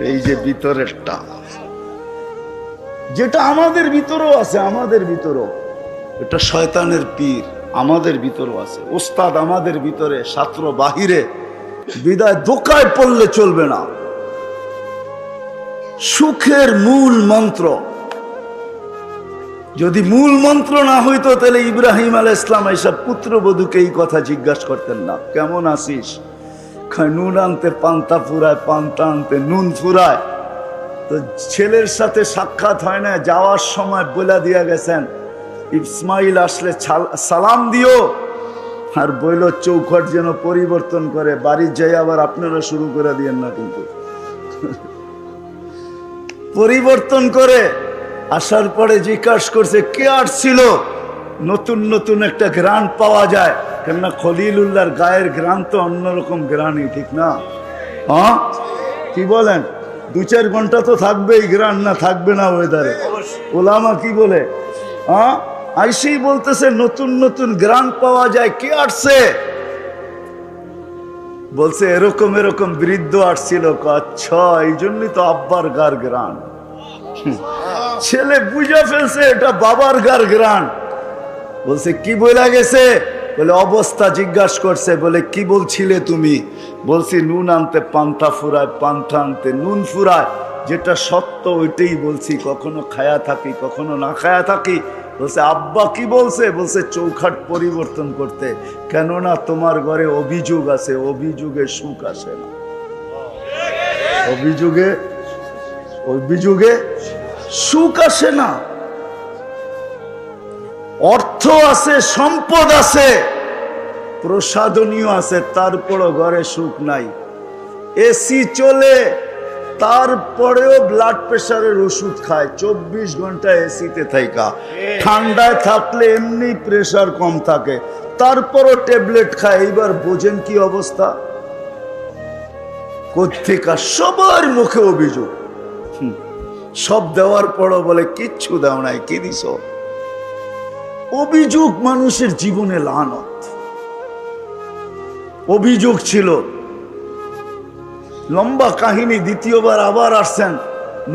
এই যে ভিতরেরটা, যেটা আমাদের ভিতরেও আছে, আমাদের ভিতরেও এটা শয়তানের পীর আমাদের ভিতরেও আছে। ওস্তাদ আমাদের ভিতরে, ছাত্র বাহিরে। বিদায় দোকায় পড়লে চলবে না। সুখের মূল মন্ত্র, যদি মূল মন্ত্র না হইতো তাহলে ইব্রাহিম আলাইহিস সালাম এইসব পুত্রবধূকে এই কথা জিজ্ঞাসা করতেন না, কেমন আছিস? নুন আনতে পান্তা ফুরায়, পান্তা আনতে নুন ফুরায়। তো ছেলের সাথে সাক্ষাৎ হয় না, যাওয়ার সময় বলে দিয়া গেছেন ইসমাইল আসলে সালাম দিও, আর বইল চৌখট যেন পরিবর্তন করে, বাড়ির যাই আবার আপনারা শুরু করে দিয়েন না। কিন্তু পরিবর্তন করে আসার পরে জিজ্ঞাসা করছে কে আসছিল। নতুন নতুন একটা ঘ্রাণ পাওয়া যায়, কেননা খলিলুল্লাহর গায়ের ঘ্রাণ তো অন্যরকম ঘ্রাণই, ঠিক না? হ্যাঁ, কি বলেন? 2-4 ঘন্টা তো থাকবেই ঘ্রাণ, না থাকবে না ওয়েদারে? ওলামা কি বলে? হ্যাঁ, আইসেই বলতেছে নতুন নতুন ঘ্রাণ পাওয়া যায়, কে আসছে? বলছে এরকম এরকম বৃদ্ধ আসছিল। আচ্ছা, এই জন্যই তো আব্বার গার ঘ্রাণ। ছেলে বুঝে ফেলছে এটা বাবার গার ঘ্রাণ। বলছে কি বইলা গেছে? বলে অবস্থা জিজ্ঞাসা করছে। বলে কি বলছিলে তুমি? বলছি নুন আনতে পান্তা ফুরায়, পান্তা আনতে নুন ফুরায়। যেটা সত্য ওইটাই বলছি, কখনো খায়া থাকি কখনো না খায়া থাকি, বলছে আব্বা কি বলছে? বলছে চৌখাট পরিবর্তন করতে, কেননা তোমার ঘরে অভিযোগ আছে, অভিযোগে সুখ আসে না। অভিযোগে সুখ আসে না। অর্থ আছে, সম্পদ আছে, প্রসাদনীয় আছে, তারপরও ঘরে সুখ নাই। এসি চলে, তারপরেও ব্লাড প্রেশারের ওষুধ খায়, 24 ঘন্টা এসিতে থাকা। ঠান্ডায় থাকলে এমনি প্রেশার কম থাকে, তারপরও ট্যাবলেট খায়। এইবার বোঝেন কি অবস্থা। কোত্থেকা সবার মুখে অভিযোগ। সব দেওয়ার পরও বলে কিচ্ছু দাও নাই, কি দিছ? অভিযোগ মানুষের জীবনে লানত। অভিযোগ ছিল। লম্বা কাহিনী। দ্বিতীয়বার আবার আসছেন,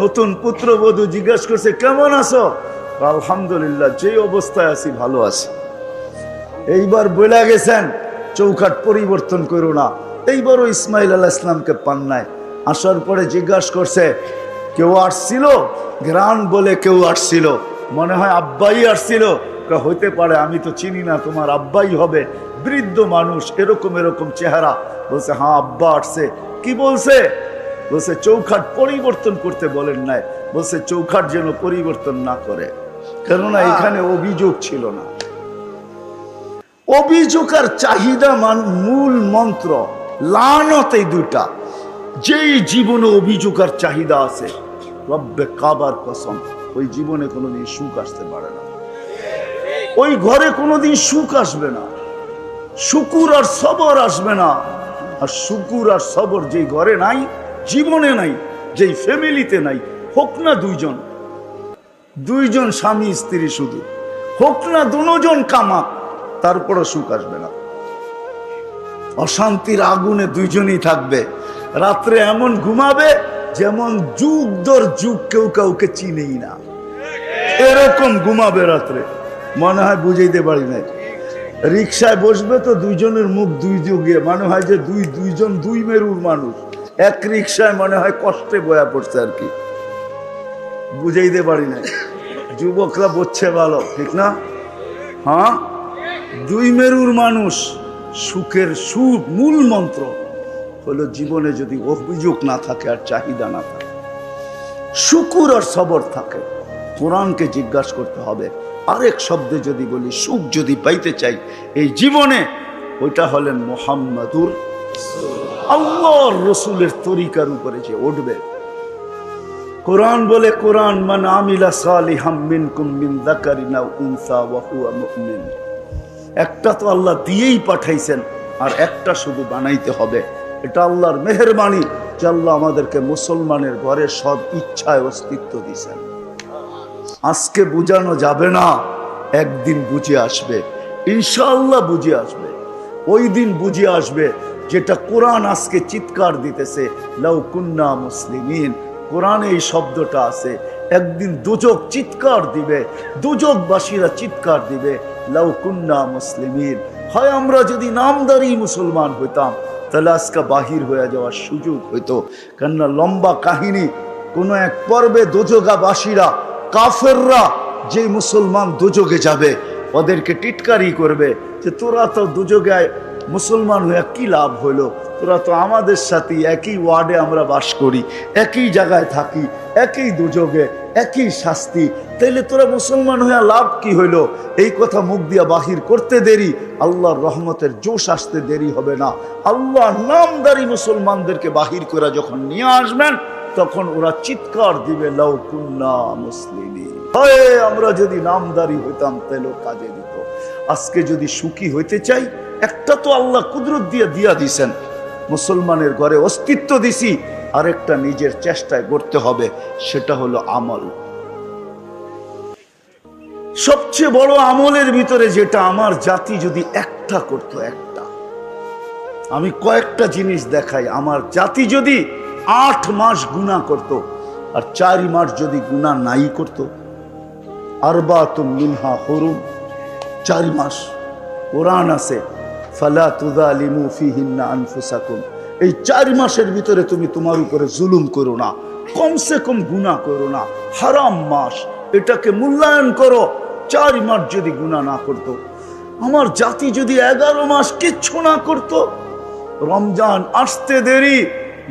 নতুন পুত্রবধূ জিজ্ঞাসা করছে কেমন আছো? আলহামদুলিল্লাহ, যে অবস্থায় আছি ভালো আছি। এইবার বলে গেছেন চৌখাট পরিবর্তন করো না। এইবারও ইসমাইল আলাইহিস সালামকে পান নাই। আসার পরে জিজ্ঞাসা করছে কেউ আসছিল? গ্রান বলে কেউ আসছিল, মনে হয় আব্বাই আসছিল। হইতে পারে, আমি তো চিনি না, তোমার আব্বাই হবে, বৃদ্ধ মানুষ, এরকম এরকম চেহারা। বলছে হ্যাঁ আব্বা আসছে। কি বলছে? বলছে চৌখাট পরিবর্তন করতে বলেন নাই। বলছে চৌখাট যেন পরিবর্তন না করে, কেননা এখানে অভিযোগ ছিল না। অভিযোগ আর চাহিদা মূল মন্ত্র, লানত এই দুটা। যেই জীবনে অভিযোগ আর চাহিদা আছে, রব্বে কাবার কসম, ওই জীবনে কোনোদিন সুখ আসতে পারে না। ওই ঘরে কোনোদিন সুখ আসবে না, শুকুর আর সবর আসবে না। আর শুকুর আর সবর যেই ঘরে নাই, জীবনে নাই, যেই ফ্যামিলিতে নাই, হোক না দুইজন স্বামী স্ত্রী, শুধু হোক না দুজন কামাক, তারপরও সুখ আসবে না। অশান্তির আগুনে দুইজনই থাকবে। রাত্রে এমন ঘুমাবে যেমন যুগ দর যুগ কেউ কাউকে চিনেই না, এরকম ঘুমাবে রাত্রে। মনে হয় বুঝাইতে পারি নাই। রিক্সায় বসবে তো দুইজনের মুখ দুই যুগে, মনে হয় যে দুইজন দুই মেরুর মানুষ এক রিক্সায়, মনে হয় কষ্টে বয়া পড়ছে আর কি। বুঝাইতে পারি নাই। যুবকরা বলছে ভালো, ঠিক না? হ্যাঁ, দুই মেরুর মানুষ। সুখের সুখ মূল মন্ত্র হলো জীবনে যদি অভিযোগ না থাকে আর চাহিদা না থাকে, শুকুর আর সবর থাকে। কোরআনকে জিজ্ঞাসা করতে হবে। আরেক শব্দে যদি বলি, সুখ যদি পাইতে চাই এই জীবনে, ওইটা হলেন মুহাম্মাদুর আল্লাহর রসুলের তরিকার উপরে যে উঠবে। কোরআন বলে, কোরআন মান আমিলা সালিহাম মিনকুম মিন যাকারিন আও উনসা ওয়া হুয়া মুমিন। একটা তো আল্লাহ দিয়েই পাঠাইছেন, আর একটা শুধু বানাইতে হবে। এটা আল্লাহর মেহেরবানি যে আল্লাহ আমাদেরকে মুসলমানের ঘরে সব ইচ্ছায় অস্তিত্ব দিয়েছেন। আজকে বুঝানো যাবে না, একদিন বুঝে আসবে, ইনশাআল্লাহ বুঝে আসবে। ওই দিন বুঝে আসবে যেটা কোরআন আজকে চিৎকার দিতেছে, লাউ কুন্না মুসলিমিন। কোরআনে এই শব্দটা আছে। একদিন দুজক চিৎকার দিবে, দুজকবাসীরা চিৎকার দিবে, লাউ কুন্না মুসলিমিন। হয় আমরা যদি নামদারি মুসলমান হইতাম, তাহলে আজকে বাহির হয়ে যাওয়ার সুযোগ হইতো। কেননা লম্বা কাহিনী। কোনো এক পর্বে দোজগাবাসীরা, কাফেররা, যে মুসলমান দুযোগে যাবে, ওদেরকে টিটকারি করবে যে তোরা তো দুযোগে মুসলমান হয়ে কি লাভ হইলো? তোরা তো আমাদের সাথে একই ওয়ার্ডে আমরা বাস করি, একই জায়গায় থাকি, একই দুযোগে, একই শাস্তি, তাইলে তোরা মুসলমান হয়ে লাভ কি হইলো? এই কথা মুখ দিয়া বাহির করতে দেরি, আল্লাহর রহমতের জোশ আসতে দেরি হবে না। আল্লাহ নামদারি মুসলমানদেরকে বাহির করে যখন নিয়ে আসবেন, তখন ওরা চিৎকার দিবে, লাউ কুন্না মুসলিমিন। হয় আমরা যদি নামদারি হইতাম তাহলে কাজে দিত। আজকে যদি সুখী হইতে চাই, একটা তো আল্লাহ কুদরত দিয়া দিছেন, মুসলমানের ঘরে অস্তিত্ব দিছি, আরেকটা নিজের চেষ্টায় করতে হবে, সেটা হলো আমল। সবচেয়ে বড় আমলের ভিতরে যেটা আমার জাতি যদি একটা করতো, একটা, আমি কয়েকটা জিনিস দেখাই। আমার জাতি যদি 8 মাস গুনাহ করত, আর 4 মাস যদি গুনাহ নাই করত, আরবাতুম মিনহা হুরুম, 4 মাস কোরআন আছে, ফালা তুযালিমু ফিহিন্না আনফুসাকুম। এই 4 মাসের ভিতরে তুমি তোমার উপরে জুলুম করো না, কমসে কম গুনাহ করো না। হারাম মাস, এটাকে মূল্যায়ন করো। 4 মাস যদি গুনাহ না করত, আমার জাতি যদি 11 মাস কিচ্ছু না করত, রমজান আসতে দেরি,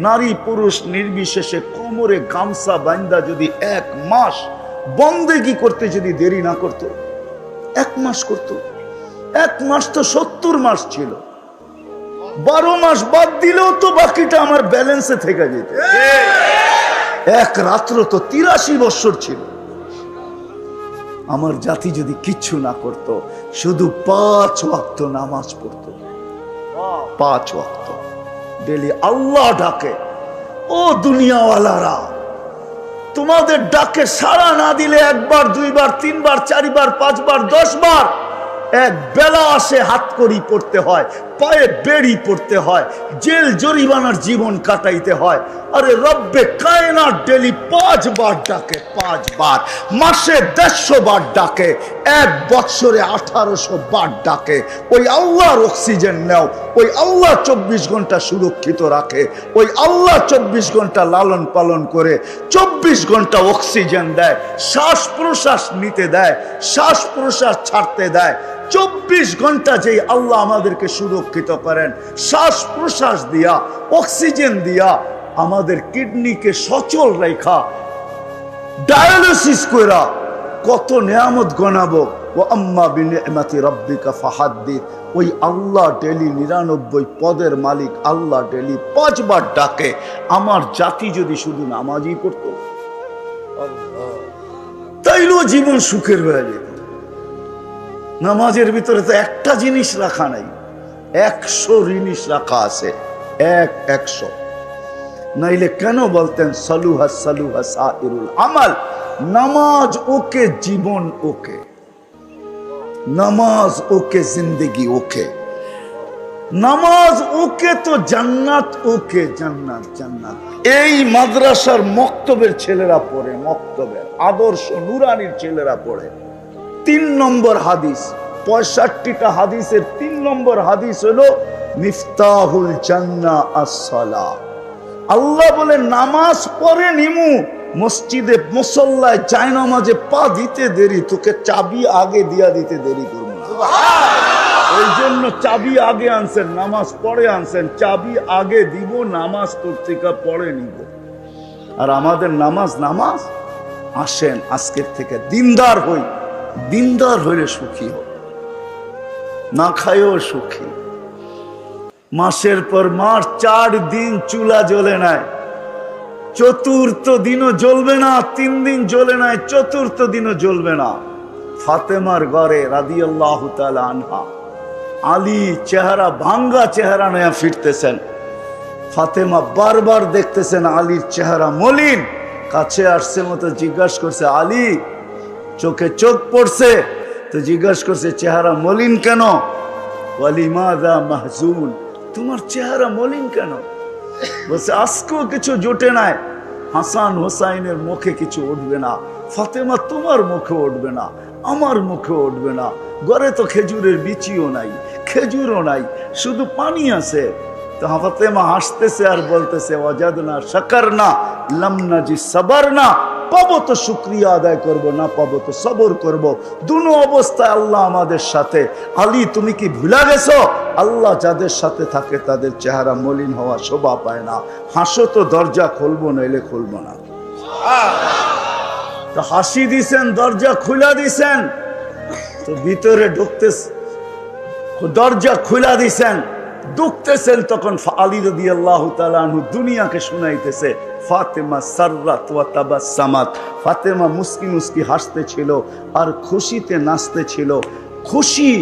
নারী পুরুষ নির্বিশেষে কোমরে গামছা বাঁধা যদি 1 মাস বন্দেগী করতে যদি দেরি না করত, 1 মাস করত। 1 মাস তো 70 মাস ছিল, 12 মাস বাদ দিলেও তো বাকিটা আমার ব্যালেন্সে থেকে যেত। এক রাত্র তো 83 বছর ছিল। আমার জাতি যদি কিচ্ছু না করত, শুধু 5 ওয়াক্ত নামাজ পড়তো, 5 ওয়াক্ত ডেলি। আল্লাহ ডাকে, ও দুনিয়াওয়ালারা, তোমাদের ডাকে সাড়া না দিলে 1 বার 2 বার 3 বার 4 বার 5 বার 10 বার এক বেলা আসে, হাত করি পড়তে হয়, পায়ে বেড়ি পড়তে হয়, জেল জরিমানার জীবন কাটাইতে হয়। আরে রব্বে কায়নাত ডেলি 5 বার ডাকে, 5 বার, মাসে 150 বার ডাকে, 1 বছরে 1800 বার ডাকে। ওই আল্লাহর অক্সিজেন নাও, ওই আল্লাহ 24 ঘন্টা সুরক্ষিত রাখে, ওই আল্লাহ 24 ঘন্টা লালন পালন করে, 24 ঘন্টা অক্সিজেন দেয়, শ্বাস প্রশ্বাস নিতে দেয়, শ্বাস প্রশ্বাস ছাড়তে দেয়। 24 ঘন্টা যেই আল্লাহ আমাদেরকে সুরক্ষিত করেন, শ্বাস প্রশ্বাস দিয়া, অক্সিজেন দিয়া, আমাদের কিডনিকে সচল রেখা, ডায়ালিসিস কইরা কত নিয়ামত গনাবো। ও আম্মা বিনিআমাতি রাব্বিকা ফাহাদ্দিস। ওই আল্লাহ ডেলি 99 পদের মালিক আল্লাহ ডেলি 5 বার ডাকে। আমার জাতি যদি শুধু নামাজই পড়তো, তাইলেও জীবন সুখের হয়ে যেত। নামাজের ভিতরে তো একটা জিনিস রাখা নাই, 100 জিনিস রাখা আছে, 100। নাইলে কেন বলতেন সালুহা সালুহা সাইরুল আমাল? নামাজ ওকে, জীবন ওকে, নামাজ ওকে, জিন্দেগি ওকে, নামাজ ওকে তো জান্নাত ওকে, জান্নাত জান্নাত। এই মাদ্রাসার মক্তবের ছেলেরা পড়ে, মক্তবের আদর্শ নুরানির ছেলেরা পড়ে। 3 নম্বর হাদিস, 65টা হাদিসের 3 নম্বর হাদিস হলো মিফতাহুল জান্নাহ আস-সালাহ। আল্লাহ বলে নামাজ পড়ে নিমু, মসজিদে মুসল্লায় জায়নামাজে পা দিতে দেরি, তোকে চাবি আগে দিয়া দিতে দেরি করবো না। ওই জন্য চাবি আগে আনছেন, নামাজ পড়ে আনছেন, চাবি আগে দিব, নামাজ পত্রিকা পড়ে নিব। আর আমাদের নামাজ নামাজ। আসেন আজকের থেকে দিনদার হই, দিনদার হইলে সুখী হোক, না খাইও সুখী। মাসের পর মাস 4 দিন চুলা জ্বলে নাই, 4র্থ দিনও জ্বলবে না, 3 দিন জ্বলে নাই, 4র্থ দিনও জ্বলবে না। ফাতেমার ঘরে রাদিয়াল্লাহু তাআলা আনহা, আলী চেহারা ভাঙ্গা চেহারা নিয়ে ফিরতেছেন। ফাতেমা বারবার দেখতেছেন আলীর চেহারা মলিন, কাছে আসছে মতো জিজ্ঞাসা করছে, আলী চোখে চোখ পড়ছে তো জিজ্ঞাসা করছে চেহারা মলিন কেন? ওয়ালিমাযা মাহজুন, তোমার চেহারা মলিন কেন? বলছে আজকেও কিছু জোটে নাই, হাসান হোসাইনের মুখে কিছু উঠবে না, ফাতেমা তোমার মুখে উঠবে না, আমার মুখে উঠবে না, ঘরে তো খেজুরের বিচিও নাই, খেজুরও নাই, শুধু পানি আছে। তো ফাতেমা হাসতেছে আর বলতেছে ওয়াজাদনা শাকারনা লাম নাজি সাবারনা, পাবো তো শুকরিয়া আদায় করব, না পাবো তো সবর করব। দুনো অবস্থায় আল্লাহ আমাদের সাথে। আলী তুমি কি ভুলা গেছো? আল্লাহ যাদের সাথে থাকে তাদের চেহারা মলিন হওয়া শোভা পায় না। হাসো তো দরজা খুলবো, নইলে খুলবো না। তো হাসি দিছেন, দরজা খুলা দিছেন, তো ভিতরে ঢুকতে দরজা খুলা দিছেন, ঢুকতেছেন, তখন আলী রাদিয়াল্লাহু তাআলা আনহু দুনিয়াকে শুনাইতেছে ফাতেমা সাররাত ওয়া তাবাসসামাত। ফাতেমা মুস্কি মুস্কি হাসতেছিল আর খুশিতে নাচতেছিল, খুশি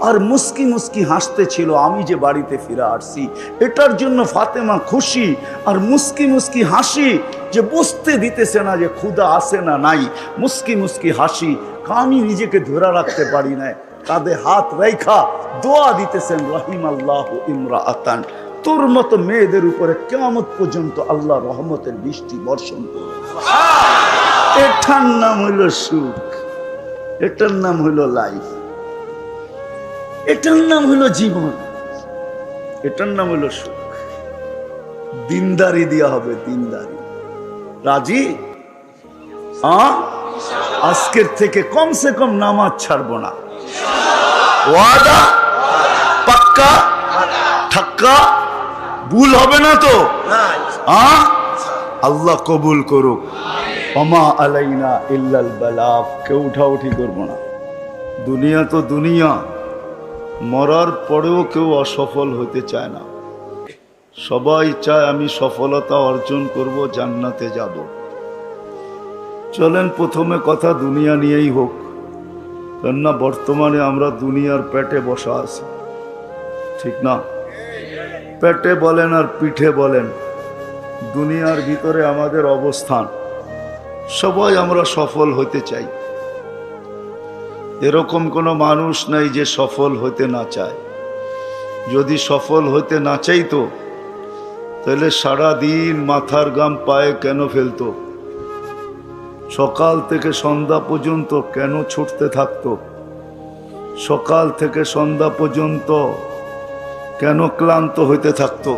আর মুস্কি মুস্কি হাসতেছিল। আমি যে বাড়িতে ফিরে আসছি এটার জন্য ফাতেমা খুশি আর মুস্কি মুস্কি হাসি, যে বুঝতে দিতেছে না যে ক্ষুধা আছে না নাই। মুস্কি মুস্কি হাসি, আমি নিজেকে ধরে রাখতে পারি না, কাঁধে হাত রেখা দোয়া দিতেছেন রাহিমাল্লাহু ইমরাআতান, তোর মতো মেয়েদের উপরে কিয়ামত পর্যন্ত আল্লাহ রহমতের বৃষ্টি বর্ষণ করবে। এটার নাম হইল সুখ, এটার নাম হইল লাইফ, এটার নাম হইল জীবন, এটার নাম হইল সুখ। দিনদারি দেওয়া হবে, দিনদারি। রাজি? আজকের থেকে কমসে কম নামাজ ছাড়বো না। ওয়াদা পাক্কা ঠাক্কা, ভুল হবে না তো? আল্লাহ কবুল করুক। ওমা আলাইনা ইল্লাল বালাগ, কেউ উঠাউঠি করবো না। দুনিয়া তো দুনিয়া, মরার পরেও কেউ অসফল হতে চায় না। সবাই চায় আমি সফলতা অর্জন করব, জান্নাতে যাব। চলেন প্রথমে কথা দুনিয়া নিয়েই হোক, কেননা বর্তমানে আমরা দুনিয়ার পেটে বসা আছি, ঠিক না? পেটে বলেন আর পিঠে বলেন, দুনিয়ার ভিতরে আমাদের অবস্থান। সবাই আমরা সফল হতে চাই, এরকম কোনো মানুষ নাই যে সফল হতে না চায়। যদি সফল হতে না চাইতো তাহলে সারা দিন মাথার ঘাম পায়ে কেন ফেলতো? সকাল থেকে সন্ধ্যা পর্যন্ত কেন ছুটতে থাকতো? সকাল থেকে সন্ধ্যা পর্যন্ত কেন ক্লান্ত হইতে থাকতো?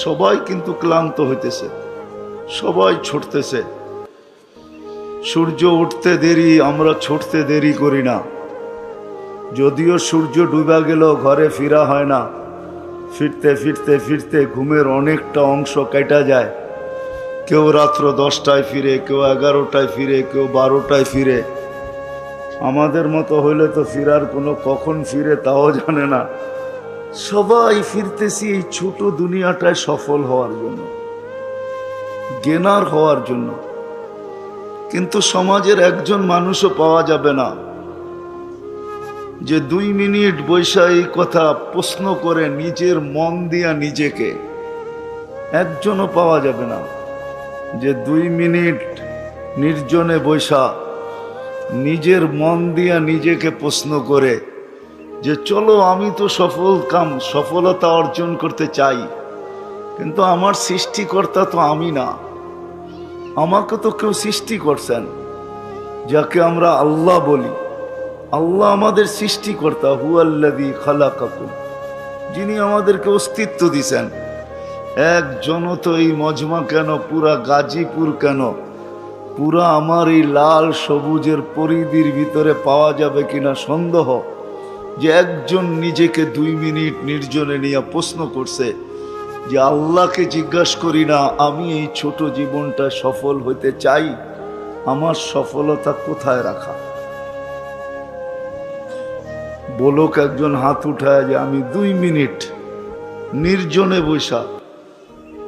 সবাই কিন্তু ক্লান্ত হইতেছে, সবাই ছুটতেছে। সূর্য উঠতে দেরি, আমরা ছুটতে দেরি করি না। যদিও সূর্য ডুবা গেল ঘরে ফিরা হয় না, ফিরতে ফিরতে ফিরতে ঘুমের অনেকটা অংশ কেটে যায়। কেউ রাত্র 10টায় ফিরে, কেউ 11টায় ফিরে, কেউ 12টায় ফিরে। আমাদের মতো হইলে তো ফিরার কোনো কখন ফিরে তাও জানে না। সবাই ফিরতেছি এই ছোট দুনিয়াটায় সফল হওয়ার জন্য, গেনার হওয়ার জন্য। কিন্তু সমাজের একজন মানুষও পাওয়া যাবে না যে 2 মিনিট বৈশা এই কথা প্রশ্ন করে নিজের মন দিয়া নিজেকে। একজনও পাওয়া যাবে না যে 2 মিনিট নির্জনে বৈশা নিজের মন দিয়া নিজেকে প্রশ্ন করে যে চলো আমি তো সফলতা অর্জন করতে চাই, কিন্তু আমার সৃষ্টিকর্তা তো আমি না। আমাকে তো কেউ সৃষ্টি করছেন, যাকে আমরা আল্লাহ বলি। আল্লাহ আমাদের সৃষ্টিকর্তা, হুয়াল্লাযী খালাকাকুম, যিনি আমাদেরকে অস্তিত্ব দিছেন। একজনও তো এই মজমা কেন, পুরা গাজীপুর কেন, পুরা আমার এই লাল সবুজের পরিধির ভিতরে পাওয়া যাবে কিনা সন্দেহ যে একজন নিজেকে 2 মিনিট নির্জনে নিয়ে প্রশ্ন করছে যে আল্লাহকে জিজ্ঞাসা করি না আমি এই ছোট জীবনটা সফল হতে চাই, আমার সফলতা কোথায় রাখা? বলুক একজন হাত উঠায় যে আমি 2 মিনিট নির্জনে বৈশা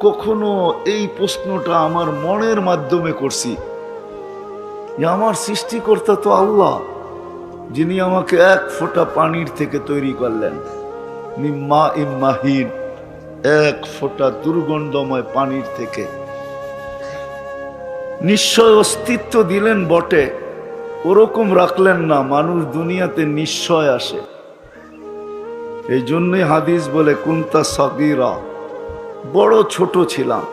কখনো এই প্রশ্নটা আমার মনের মাধ্যমে করছি যে আমার সৃষ্টিকর্তা তো আল্লাহ, যিনি আমাকে 1 ফোঁটা পানির থেকে তৈরি করলেন, মিম্মা ইম্মাহিন, 1 ফোঁটা দুর্গন্ধময় পানির থেকে। নিশ্চয় অস্তিত্ব দিলেন বটে, ওরকম রাখলেন না মানুষ দুনিয়াতে নিশ্চয় আসে। এই জন্যই হাদিস বলে কুনতা সাগীরা, বড় ছোট ছিলাম।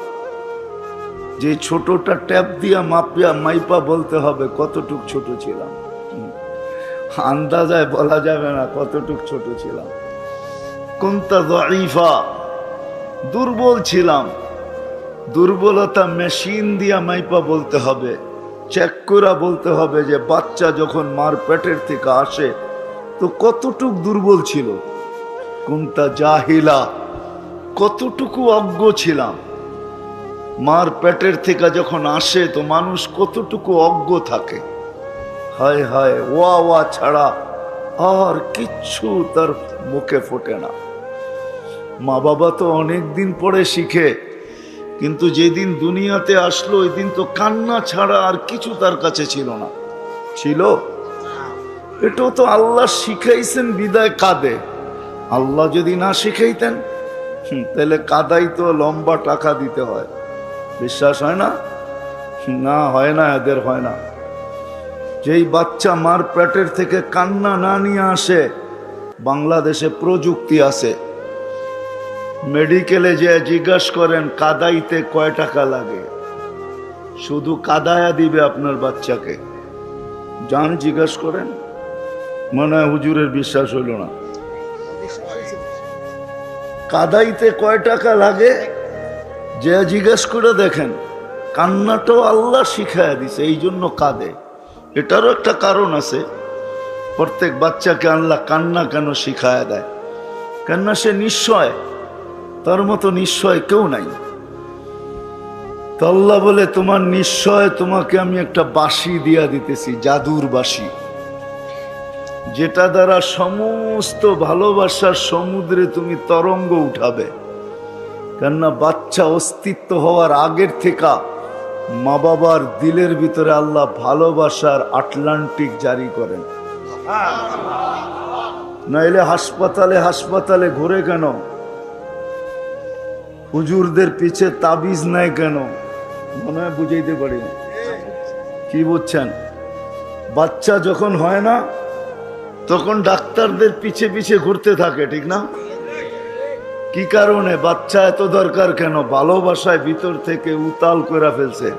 যে ছোটটা ট্যাপ দিয়া মাইপা বলতে হবে কতটুক ছোট ছিলাম, আন্দাজায় বলা যাবে না কতটুক ছোট ছিলাম। কুনতা যায়ীফা, দুর্বল ছিলাম। দুর্বলতা মেশিন দিয়া মাইপা বলতে হবে, চেক করে বলতে হবে যে বাচ্চা যখন মার পেটের থেকে আসে তো কতটুক দুর্বল ছিল। কুনতা জাহিলা, কতটুকু অজ্ঞ ছিলাম। মার পেটের থেকে যখন আসে তো মানুষ কতটুকু অজ্ঞ থাকে। হায় হায়, ওয়া ওয়া ছাড়া আর কিচ্ছু তার মুখে ফোটে না। মা বাবা তো অনেক দিন পরে শিখে, কিন্তু যেদিন দুনিয়াতে আসলো ওই দিন তো কান্না ছাড়া আর কিছু তার কাছে ছিল না। ছিল? এটাও তো আল্লাহ শিখাইছেন বিদায় কাঁদে। আল্লাহ যদি না শিখাইতেন তাহলে কাদাই তো লম্বা টাকা দিতে হয়। বিশ্বাস হয় না? না, হয় না, এদের হয় না। যেই বাচ্চা মার পেটের থেকে কান্না না নিয়ে আসে, বাংলাদেশে প্রযুক্তি আছে, মেডিকেলে যে জিজ্ঞাসা করেন কাদাইতে কয় টাকা লাগে, শুধু কাদায়া দিবে আপনার বাচ্চাকে। যান জিজ্ঞাসা করেন, মনে হয় হুজুরের বিশ্বাস হইল না। কাদাইতে কয় টাকা লাগে যে জিজ্ঞাসা করে দেখেন। কান্নাটাও আল্লাহ শিখাইয়া দিছে, এই জন্য কাঁদে। এটারও একটা কারণ আছে। প্রত্যেক বাচ্চাকে আল্লাহ কান্না কেন শিখায়া দেয়? কেননা সে নিশ্চয়, তার মতো নিশ্চয় কেউ নাই। তো আল্লাহ বলে তোমার নিশ্চয় তোমাকে আমি একটা বাঁশি দিয়া দিতেছি, জাদুর বাঁশি, যেটা দ্বারা সমস্ত ভালোবাসার সমুদ্রে তুমি তরঙ্গ উঠাবে। কেননা বাচ্চা অস্তিত্ব হওয়ার আগের থেকে মা বাবার দিলের ভিতরে আল্লাহ ভালোবাসার আটলান্টিক জারি করেন। নাইলে হাসপাতালে হাসপাতালে ঘুরে কেন? হুজুরদের পিছে তাবিজ নাই কেন? মনে হয় বুঝাইতে পারি না। কি বুঝছেন? বাচ্চা যখন হয় না তখন ডাক্তারদের পিছে পিছে ঘুরতে থাকে, ঠিক না? কি কারণে? বাচ্চা এত দরকার কেন? ভালোবাসায় ভিতর থেকে উতাল করে ফেলছে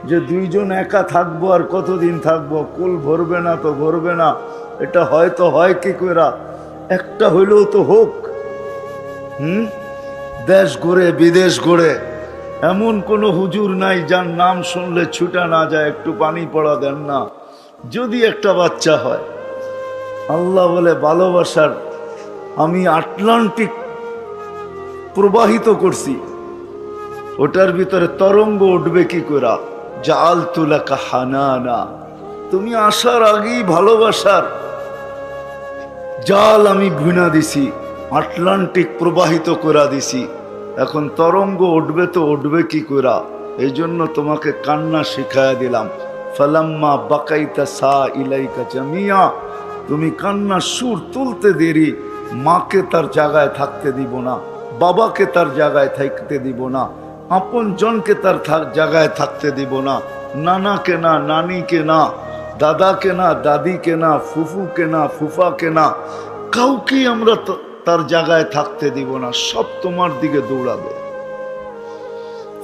যে দুইজন একা থাকবো, আর কতদিন থাকবো, কুল ভরবে না তো ভরবে না, এটা হয়তো হয় কি করে, একটা হইলেও তো হোক। দেশ ঘুরে বিদেশ ঘুরে এমন কোনো হুজুর নাই যার নাম শুনলে ছুটা না যায়, একটু পানি পড়া দেন না, যদি একটা বাচ্চা হয়। আল্লাহ বলে ভালোবাসার আমি আটলান্টিক প্রবাহিত করছি, ওটার ভিতরে তরঙ্গ উঠবে কি করে? জাআলতু লাকা হানানা, তুমি আসার আগেই ভালোবাসার জাল আমি বুনা দিছি, আটলান্টিক প্রবাহিত করে দিছি। এখন তরঙ্গ উঠবে তো উঠবে কি করে? এই জন্য তোমাকে কান্না শিখাইয়া দিলাম। ফালাম্মা বাকাইতা সা ইলাইকা জামিয়া, তুমি কান্নার সুর তুলতে দেরি, মাকে তার জায়গায় থাকতে দিব না, বাবাকে তার জায়গায় থাকতে দিব না, আপন জনকে তার জায়গায় থাকতে দিব না, নানাকে না, নানিকে না, দাদাকে না, দাদিকে না, ফুফুকে না, ফুফাকে না, কাউকে আমরা তার জায়গায় থাকতে দিব না, সব তোমার দিকে দৌড়াবে।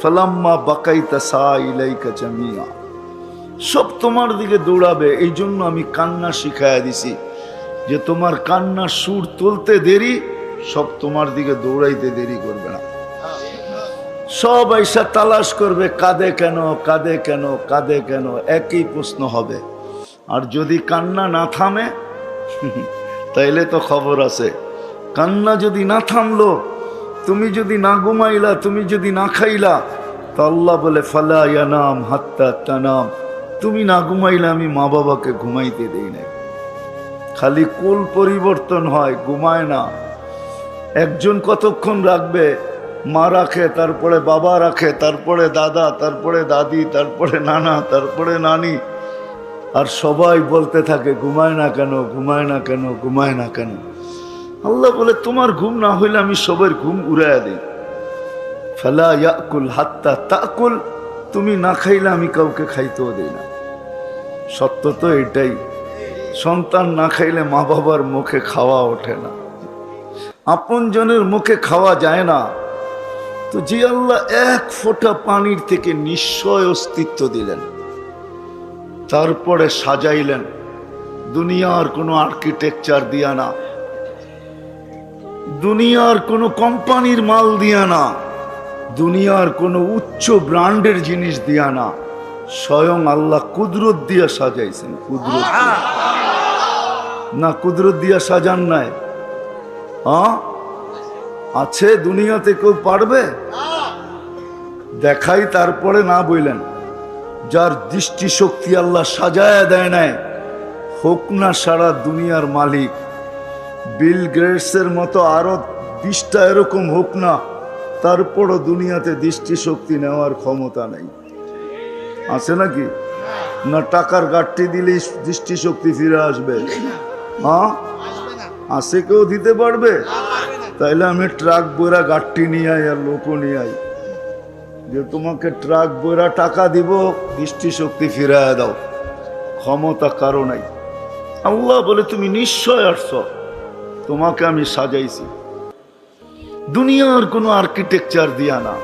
ফালাম্মা বাকাইতা সা ইলাইকা জামিয়া, সব তোমার দিকে দৌড়াবে। এই জন্য আমি কান্না শিখাইয়া দিছি যে তোমার কান্নার সুর তুলতে দেরি, সব তোমার দিকে দৌড়াইতে দেরি করবে না। সব আইসা তালাশ করবে, কাঁদে কেন, কাঁদে কেন, কাঁদে কেন, একই প্রশ্ন হবে। আর যদি কান্না না থামে তাইলে তো খবর আছে। কান্না যদি না থামলো, তুমি যদি না ঘুমাইলা, তুমি যদি না খাইলা, তো আল্লাহ বলে ফালা ইয়ানাম হাত্তা তানাম, তুমি না ঘুমাইলে আমি মা বাবাকে ঘুমাইতে দেই না। খালি কুল পরিবর্তন হয়, ঘুমায় না। একজন কতক্ষণ রাখবে? মা রাখে, তারপরে বাবা রাখে, তারপরে দাদা, তারপরে দাদি, তারপরে নানা, তারপরে নানি, আর সবাই বলতে থাকে ঘুমায় না কেন, ঘুমায় না কেন, ঘুমায় না কেন। আল্লাহ বলে তোমার ঘুম না হইলে আমি সবার ঘুম উড়াইয়া দিই। ফালা ইয়াকুল হাত্তা তাকুল, তুমি না খাইলে আমি কাউকে খাইতেও দিই না। সত্য তো এটাই। সন্তান না খাইলে মা বাবার মুখে খাওয়া ওঠে না, আপন জনের মুখে খাওয়া যায় না। তো যে আল্লাহ এক ফোঁটা পানির থেকে নিশ্চয় অস্তিত্ব দিলেন, তারপরে সাজাইলেন দুনিয়ার কোনো আর্কিটেকচার দিয়া না, দুনিয়ার কোনো কোম্পানির মাল দিয়া না, দুনিয়ার কোনো উচ্চ ব্র্যান্ডের জিনিস দিয়া না, স্বয়ং আল্লাহ কুদরত দিয়া সাজাইছেন। কুদরত না, কুদরত দিয়া সাজান নাই? আছে দুনিয়াতে কেউ পারবে? দেখাই তারপরে না বললেন। যার দৃষ্টিশক্তি আল্লাহ সাজায়া দেয় নাই, হোক না সারা দুনিয়ার মালিক, বিল গেটসের মতো আরো 20টা এরকম হোক না, তারপরও দুনিয়াতে দৃষ্টিশক্তি নেওয়ার ক্ষমতা নেই। আছে নাকি? না টাকার গাঠটি দিলেই দৃষ্টিশক্তি ফিরে আসবে? আছে কেউ দিতে পারবে? তাইলে আমি ট্রাক বইরা গাঠটি নিয়ে আই আর লোকও নিয়ে আই, যে তোমাকে ট্রাক বইরা টাকা দিব, দৃষ্টিশক্তি ফিরাইয়া দাও। ক্ষমতা কারো নাই। আল্লাহ বলে তুমি নিশ্চয় আসছ, তোমাকে আমি সাজাইছি। দুনিয়ার কোনো আর্কিটেকচার দিয়া না,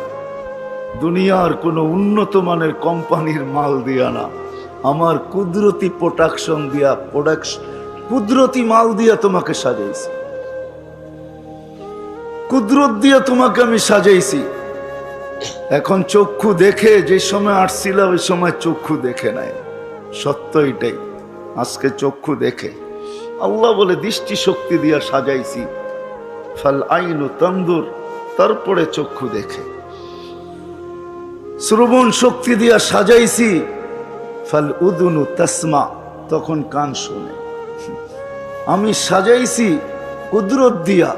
দুনিয়ার কোনো উন্নত মানের কোম্পানির মাল দিয়া না, আমার কুদরতি প্রোডাকশন দিয়া, কুদরতি মাল দিয়া তোমাকে সাজাইছি, কুদরত দিয়া তোমাকে আমি সাজাইছি। এখন চক্ষু দেখে, যে সময় আসছিল ওই সময় চক্ষু দেখে নাই, সত্য এটাই। আজকে চক্ষু দেখে। আল্লাহ বলে দৃষ্টি শক্তি দিয়া সাজাইছি, ফাল আইনু তানদুর, তারপরে চক্ষু দেখে। শ্রবণ শক্তি দিয়া সাজাইছি, ফাল উদুনু তাসমা, তখন কান শোনে। আমি সাজাইছি কুদরত দিয়া,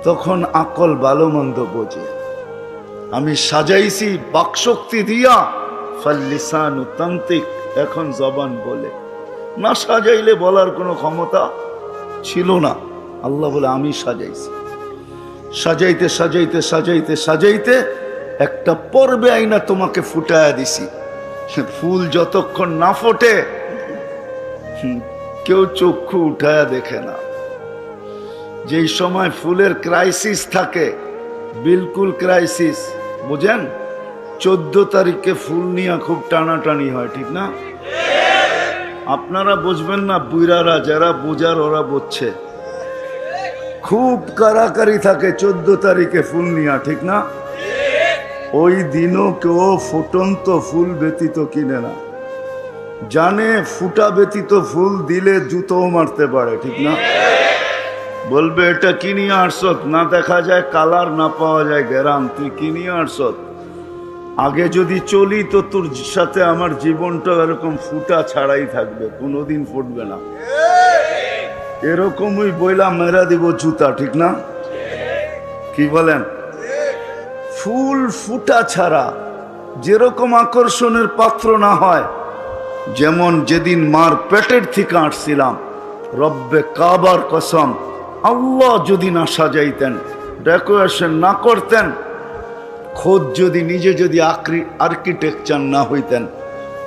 তখন আকল ভালো মন্দ বোঝে। আমি সাজাইছি বাকশক্তি দিয়া, ফাল লিসানু তান্তিক, এখন জবান বলে। না সাজাইলে বলার কোনো ক্ষমতা ছিল না। আল্লাহ বলে আমি সাজাইছি। সাজাইতে সাজাইতে সাজাইতে সাজাইতে একটা পর্বে আইনা তোমাকে ফুটায়া দিছি। ফুল যতক্ষণ না ফোটে কেউ চক্ষু উঠায়া দেখে না। যেই সময় ফুলের ক্রাইসিস থাকে, বিলকুল ক্রাইসিস, বুঝেন? 14 তারিখে ফুল নিয়ে খুব টানাটানি হয়, ঠিক না? আপনারা বুঝবেন না, বুইরারা যারা বোঝার ওরা বুঝছে। খুব কারাকারি থাকে 14 তারিখে ফুল নিয়া, ঠিক না? ওই দিনও কেউ ফুটন্ত ফুল ব্যতীত কিনে না, জানে ফুটা ব্যতীত ফুল দিলে জুতোও মারতে পারে, ঠিক না? বলবে এটা কিনিয়ে আসত, না দেখা যায় কালার, না পাওয়া যায় গ্যারাম, তুই কিনিয়ে আসত। আগে যদি চলি তো তোর সাথে আমার জীবনটা এরকম ফুটা ছাড়াই থাকবে, কোনোদিন ফুটবে না। এরকমই বইলা মেরা দিব জুতা, ঠিক না? কি বলেন? ফুল ফুটা ছাড়া যেরকম আকর্ষণের পাত্র না হয়, যেমন যেদিন মার পেটের থেকে আসছিলাম, রব্বে কাবার কসম, আল্লাহ যদি না সাজাইতেন, ডেকোরেশন না করতেন, খোদ যদি নিজে যদি আর্কিটেকচার না হইতেন,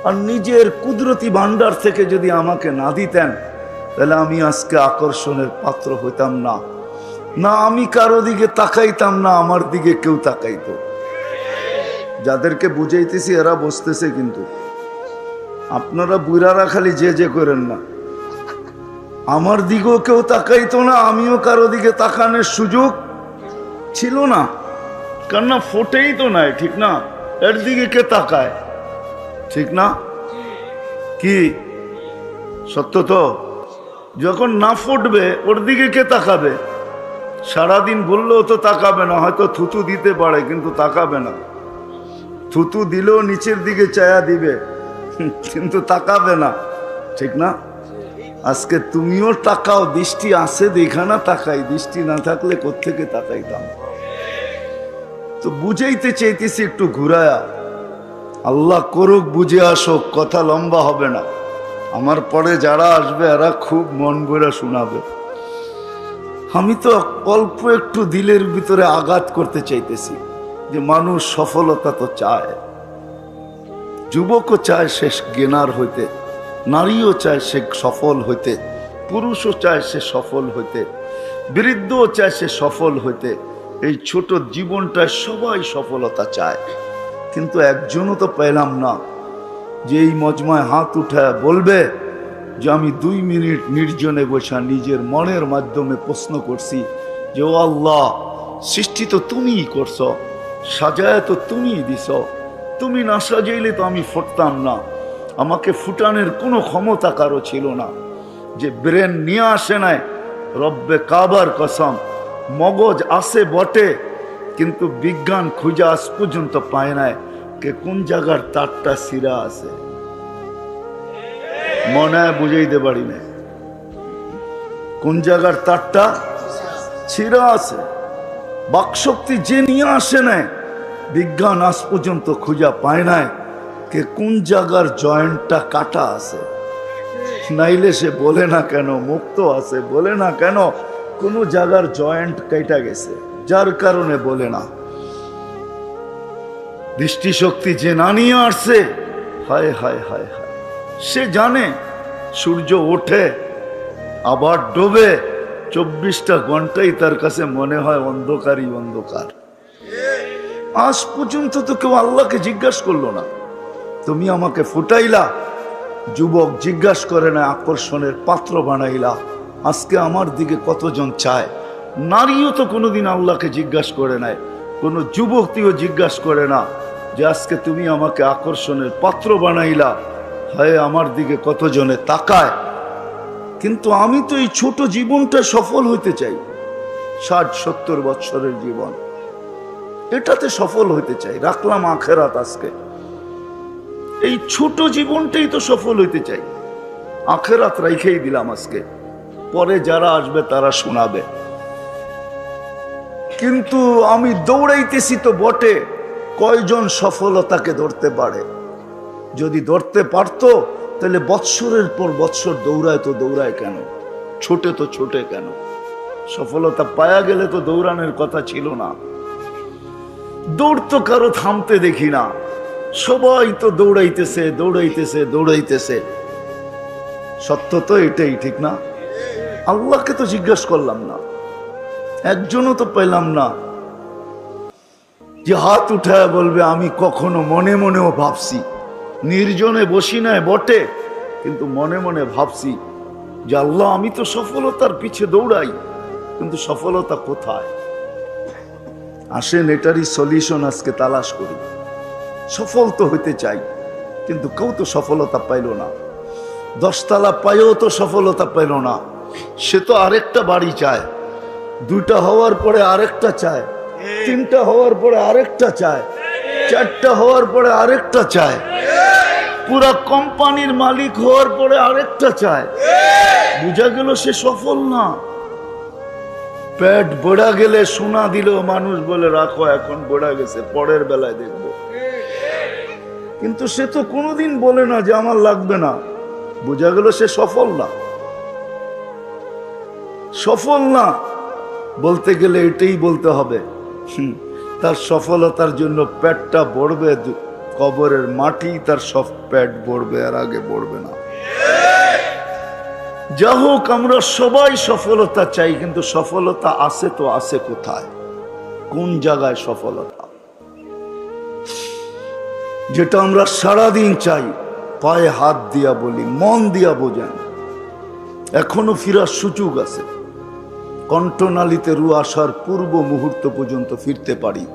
আর নিজের কুদরতি ভান্ডার থেকে যদি আমাকে না দিতেন, তাহলে আমি আজকে আকর্ষণের পাত্র হইতাম না। না আমি কারো দিকে তাকাইতাম, না আমার দিকে কেউ তাকাইতো। যাদেরকে বুঝাইতেছি এরা বসতেছে, কিন্তু আপনারা বুড়ারা খালি যে যে করেন না। আমার দিকেও কেউ তাকাইতো না, আমিও কারো দিকে তাকানোর সুযোগ ছিল না, কেননা ফোটেই তো নাই, ঠিক না? এর দিকে কে তাকায়, ঠিক না? কি সত্য তো? যখন না ফুটবে ওর দিকে কে তাকাবে? সারাদিন বললেও তো তাকাবে না, হয়তো থুতু দিতে পারে কিন্তু তাকাবে না। থুতু দিলেও নিচের দিকে চায়া দিবে, কিন্তু তাকাবে না, ঠিক না? আজকে তুমিও তাকাও, দৃষ্টি আছে দেখা না তাকাই, দৃষ্টি না থাকলে কোত্থেকে তাকাইতাম? তো বুঝাইতে চাইতেছি একটু ঘুরায়া। আল্লাহ করুক, বুঝে আসো, কথা লম্বা হবে না। আমার পরে যারা আসবে এরা খুব মন ভরে শোনাবে। আমি তো অল্প একটু দিলের ভিতরে আঘাত করতে চাইতেছি যে মানুষ সফলতা তো চায়, যুবকও চায় সে জ্ঞানার হইতে, নারীও চায় সে সফল হইতে, পুরুষও চায় সে সফল হইতে, বৃদ্ধও চায় সে সফল হইতে। এই ছোট জীবনটায় সবাই সফলতা চায়, কিন্তু একজনও তো পেলাম না যে এই মজমায় হাত উঠায় বলবে যে আমি 2 মিনিট নির্জনে বসা নিজের মনের মাধ্যমে প্রশ্ন করছি যে ও আল্লাহ, সৃষ্টি তো তুমিই করছ, সাজায় তো তুমিই দিছ, তুমি না সাজাইলে তো আমি ফুটতাম না। আমাকে ফুটানোর কোনো ক্ষমতা কারো ছিল না, যে ব্রেন নিয়ে আসে নাই, রব্বে কাবার কসম। মগজ আছে বটে, কিন্তু বিজ্ঞান খুঁজে আজ পর্যন্ত পায় নাই কে কোন জায়গার তারটা সিরা আছে। মনে হয় বুঝাইতে পারি না কোন জায়গার তারটা ছিঁড়া আছে। বাকশক্তি যে নিয়ে আসে নাই, বিজ্ঞান আজ পর্যন্ত খুঁজা পায় নাই কে কোন জায়গার জয়েন্টটা কাটা আছে। নাইলে সে বলে না কেন মুক্ত আছে, বলে না কেন কোনো জায়গার জয়েন্ট কেটে গেছে, যার কারণে বলে না। দৃষ্টিশক্তি যে না নিয়ে আসছে, হায় হায় হায় হায়, সে জানে সূর্য ওঠে আবার ডোবে, 24টা ঘন্টাই তার কাছে মনে হয় অন্ধকারই অন্ধকার। আজ পর্যন্ত তো কেউ আল্লাহকে জিজ্ঞাসা করলো না, তুমি আমাকে ফুটাইলা, যুবক জিজ্ঞাসা করে না, আকর্ষণের পাত্র বানাইলা, আজকে আমার দিকে কতজন চায়। নারীও তো কোনোদিন আল্লাহকে জিজ্ঞাসা করে নাই, কোনো যুবতীও জিজ্ঞাসা করে না যে আজকে তুমি আমাকে আকর্ষণের পাত্র বানাইলা, হায় আমার দিকে কতজনে তাকায়। কিন্তু আমি তো এই ছোট জীবনটা সফল হইতে চাই, 60-70 বছরের জীবন, এটাতে সফল হইতে চাই। রাখলাম আখেরাত, আজকে এই ছোট জীবনটাই তো সফল হইতে চাই, আখেরাত রাইখেই দিলাম আজকে, পরে যারা আসবে তারা শোনাবে। কিন্তু আমি দৌড়াইতেছি তো বটে, কয়জন সফলতাকে ধরতে পারে? যদি ধরতে পারতো তাহলে বৎসরের পর বৎসর দৌড়ায় তো দৌড়ায় কেন, ছোটে তো ছোটে কেন? সফলতা পায়া গেলে তো দৌড়ানোর কথা ছিল না। দৌড় তো কারো থামতে দেখি না, সবাই তো দৌড়াইতেছে দৌড়াইতেছে দৌড়াইতেছে। সত্য তো এটাই, ঠিক না? আল্লাহকে তো জিজ্ঞাসা করলাম না, একজনও তো পেলাম না যে হাত উঠায় বলবে আমি কখনো মনে মনেও ভাবছি, নির্জনে বসি নাই বটে, কিন্তু মনে মনে ভাবছি যে আল্লাহ আমি তো সফলতার পিছে দৌড়াই, কিন্তু সফলতা কোথায়? আসেন এটারই সলিউশন আজকে তালাশ করি। সফল তো হইতে চাই, কিন্তু কেউ তো সফলতা পাইল না। 10 তলা পাইও তো সফলতা পাইল না, সে তো আরেকটা বাড়ি চায়, 2টা হওয়ার পরে আরেকটা চায়, 3টা হওয়ার পরে আরেকটা চায়, 4টা হওয়ার পরে আরেকটা চায়, পুরা কোম্পানির মালিক হওয়ার পরে আরেকটা চায়। বুঝা গেল সে সফল না। পেট বড়া গেলে সোনা দিলেও মানুষ বলে রাখো এখন বড়া গেছে, পরের বেলায় দেখবো। কিন্তু সে তো কোনোদিন বলে না যে আমার লাগবে না। বোঝা গেল সে সফল না। সফল না বলতে গেলে এটাই বলতে হবে, তার সফলতার জন্য পেটটা ভরবে, কবরের মাটি তার সব পেট ভরবে, আর আগে ভরবে না। যা হোক, আমরা সবাই সফলতা চাই, কিন্তু সফলতা আছে তো আছে কোথায়, কোন জায়গায় সফলতা? যেটা আমরা সারাদিন চাই, পায়ে হাত দিয়া বলি, মন দিয়া বোঝেন, এখনো ফিরার সুযোগ আছে। কণ্ঠনালীতে রু আসার পূর্ব মুহূর্ত পর্যন্ত ফিরতে পারি।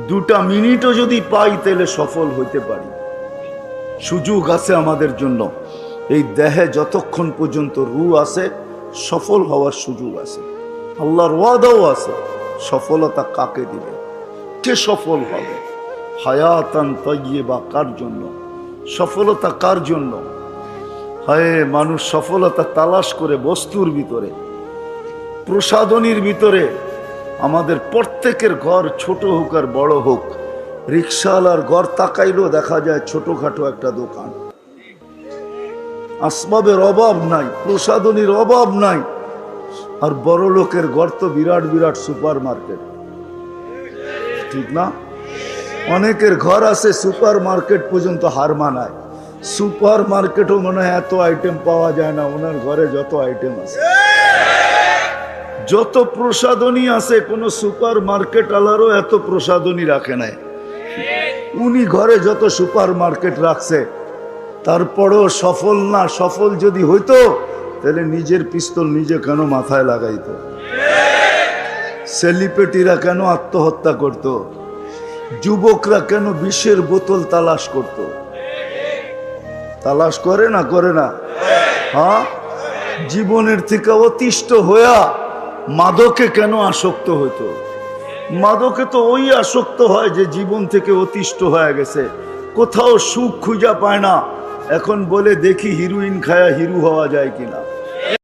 2টা মিনিটও যদি পাই তাহলে সফল হইতে পারি। সুযোগ আছে আমাদের জন্য। এই দেহে যতক্ষণ পর্যন্ত রু আছে, সফল হওয়ার সুযোগ আছে। আল্লাহর ওয়াদাও আছে। সফলতা কাকে দিবে, কে সফল হবে? হায়াতান তাইয়্যিবা, কার জন্য সফলতা? কার জন্য? হায়, মানুষ সফলতা তালাশ করে বস্তুর ভিতরে, প্রসাধনীর ভিতরে। আমাদের প্রত্যেকের ঘর ছোট হোক আর বড় হোক, রিক্সাওয়ালার ঘর তাকাইলেও দেখা যায় ছোটখাটো একটা দোকান। আসবাবের অভাব নাই, প্রসাধনীর অভাব নাই। আর বড় লোকের ঘর তো বিরাট বিরাট সুপার মার্কেট, ঠিক না? অনেকের ঘর আছে সুপার মার্কেট পর্যন্ত হার মানায়। সুপার মার্কেটও মনে হয় এত আইটেম পাওয়া যায় না, ওনার ঘরে যত আইটেম আছে, যত প্রসাধনী আছে, কোন সুপার মার্কেট আলারও এত প্রসাধনী রাখে নাই। উনি ঘরে যত সুপার মার্কেট রাখছে, তারপরেও সফল না। সফল যদি হইতো তাহলে নিজের পিস্তল নিজে কেন মাথায় লাগাইতো? সেলিব্রিটিরা কেন আত্মহত্যা করত? যুবকরা কেন বিষের বোতল তালাশ করত? তালাশ করে না? করে না? হ্যাঁ, জীবনের থেকে অতিষ্ঠ হইয়া মাদকে কেন আসক্ত হইতো? মাদকে তো ওই আসক্ত হয় যে জীবন থেকে অতিষ্ঠ হয়ে গেছে, কোথাও সুখ খুঁজা পায় না। এখন বলে দেখি হিরোইন খায়া হিরো হওয়া যায় কিনা।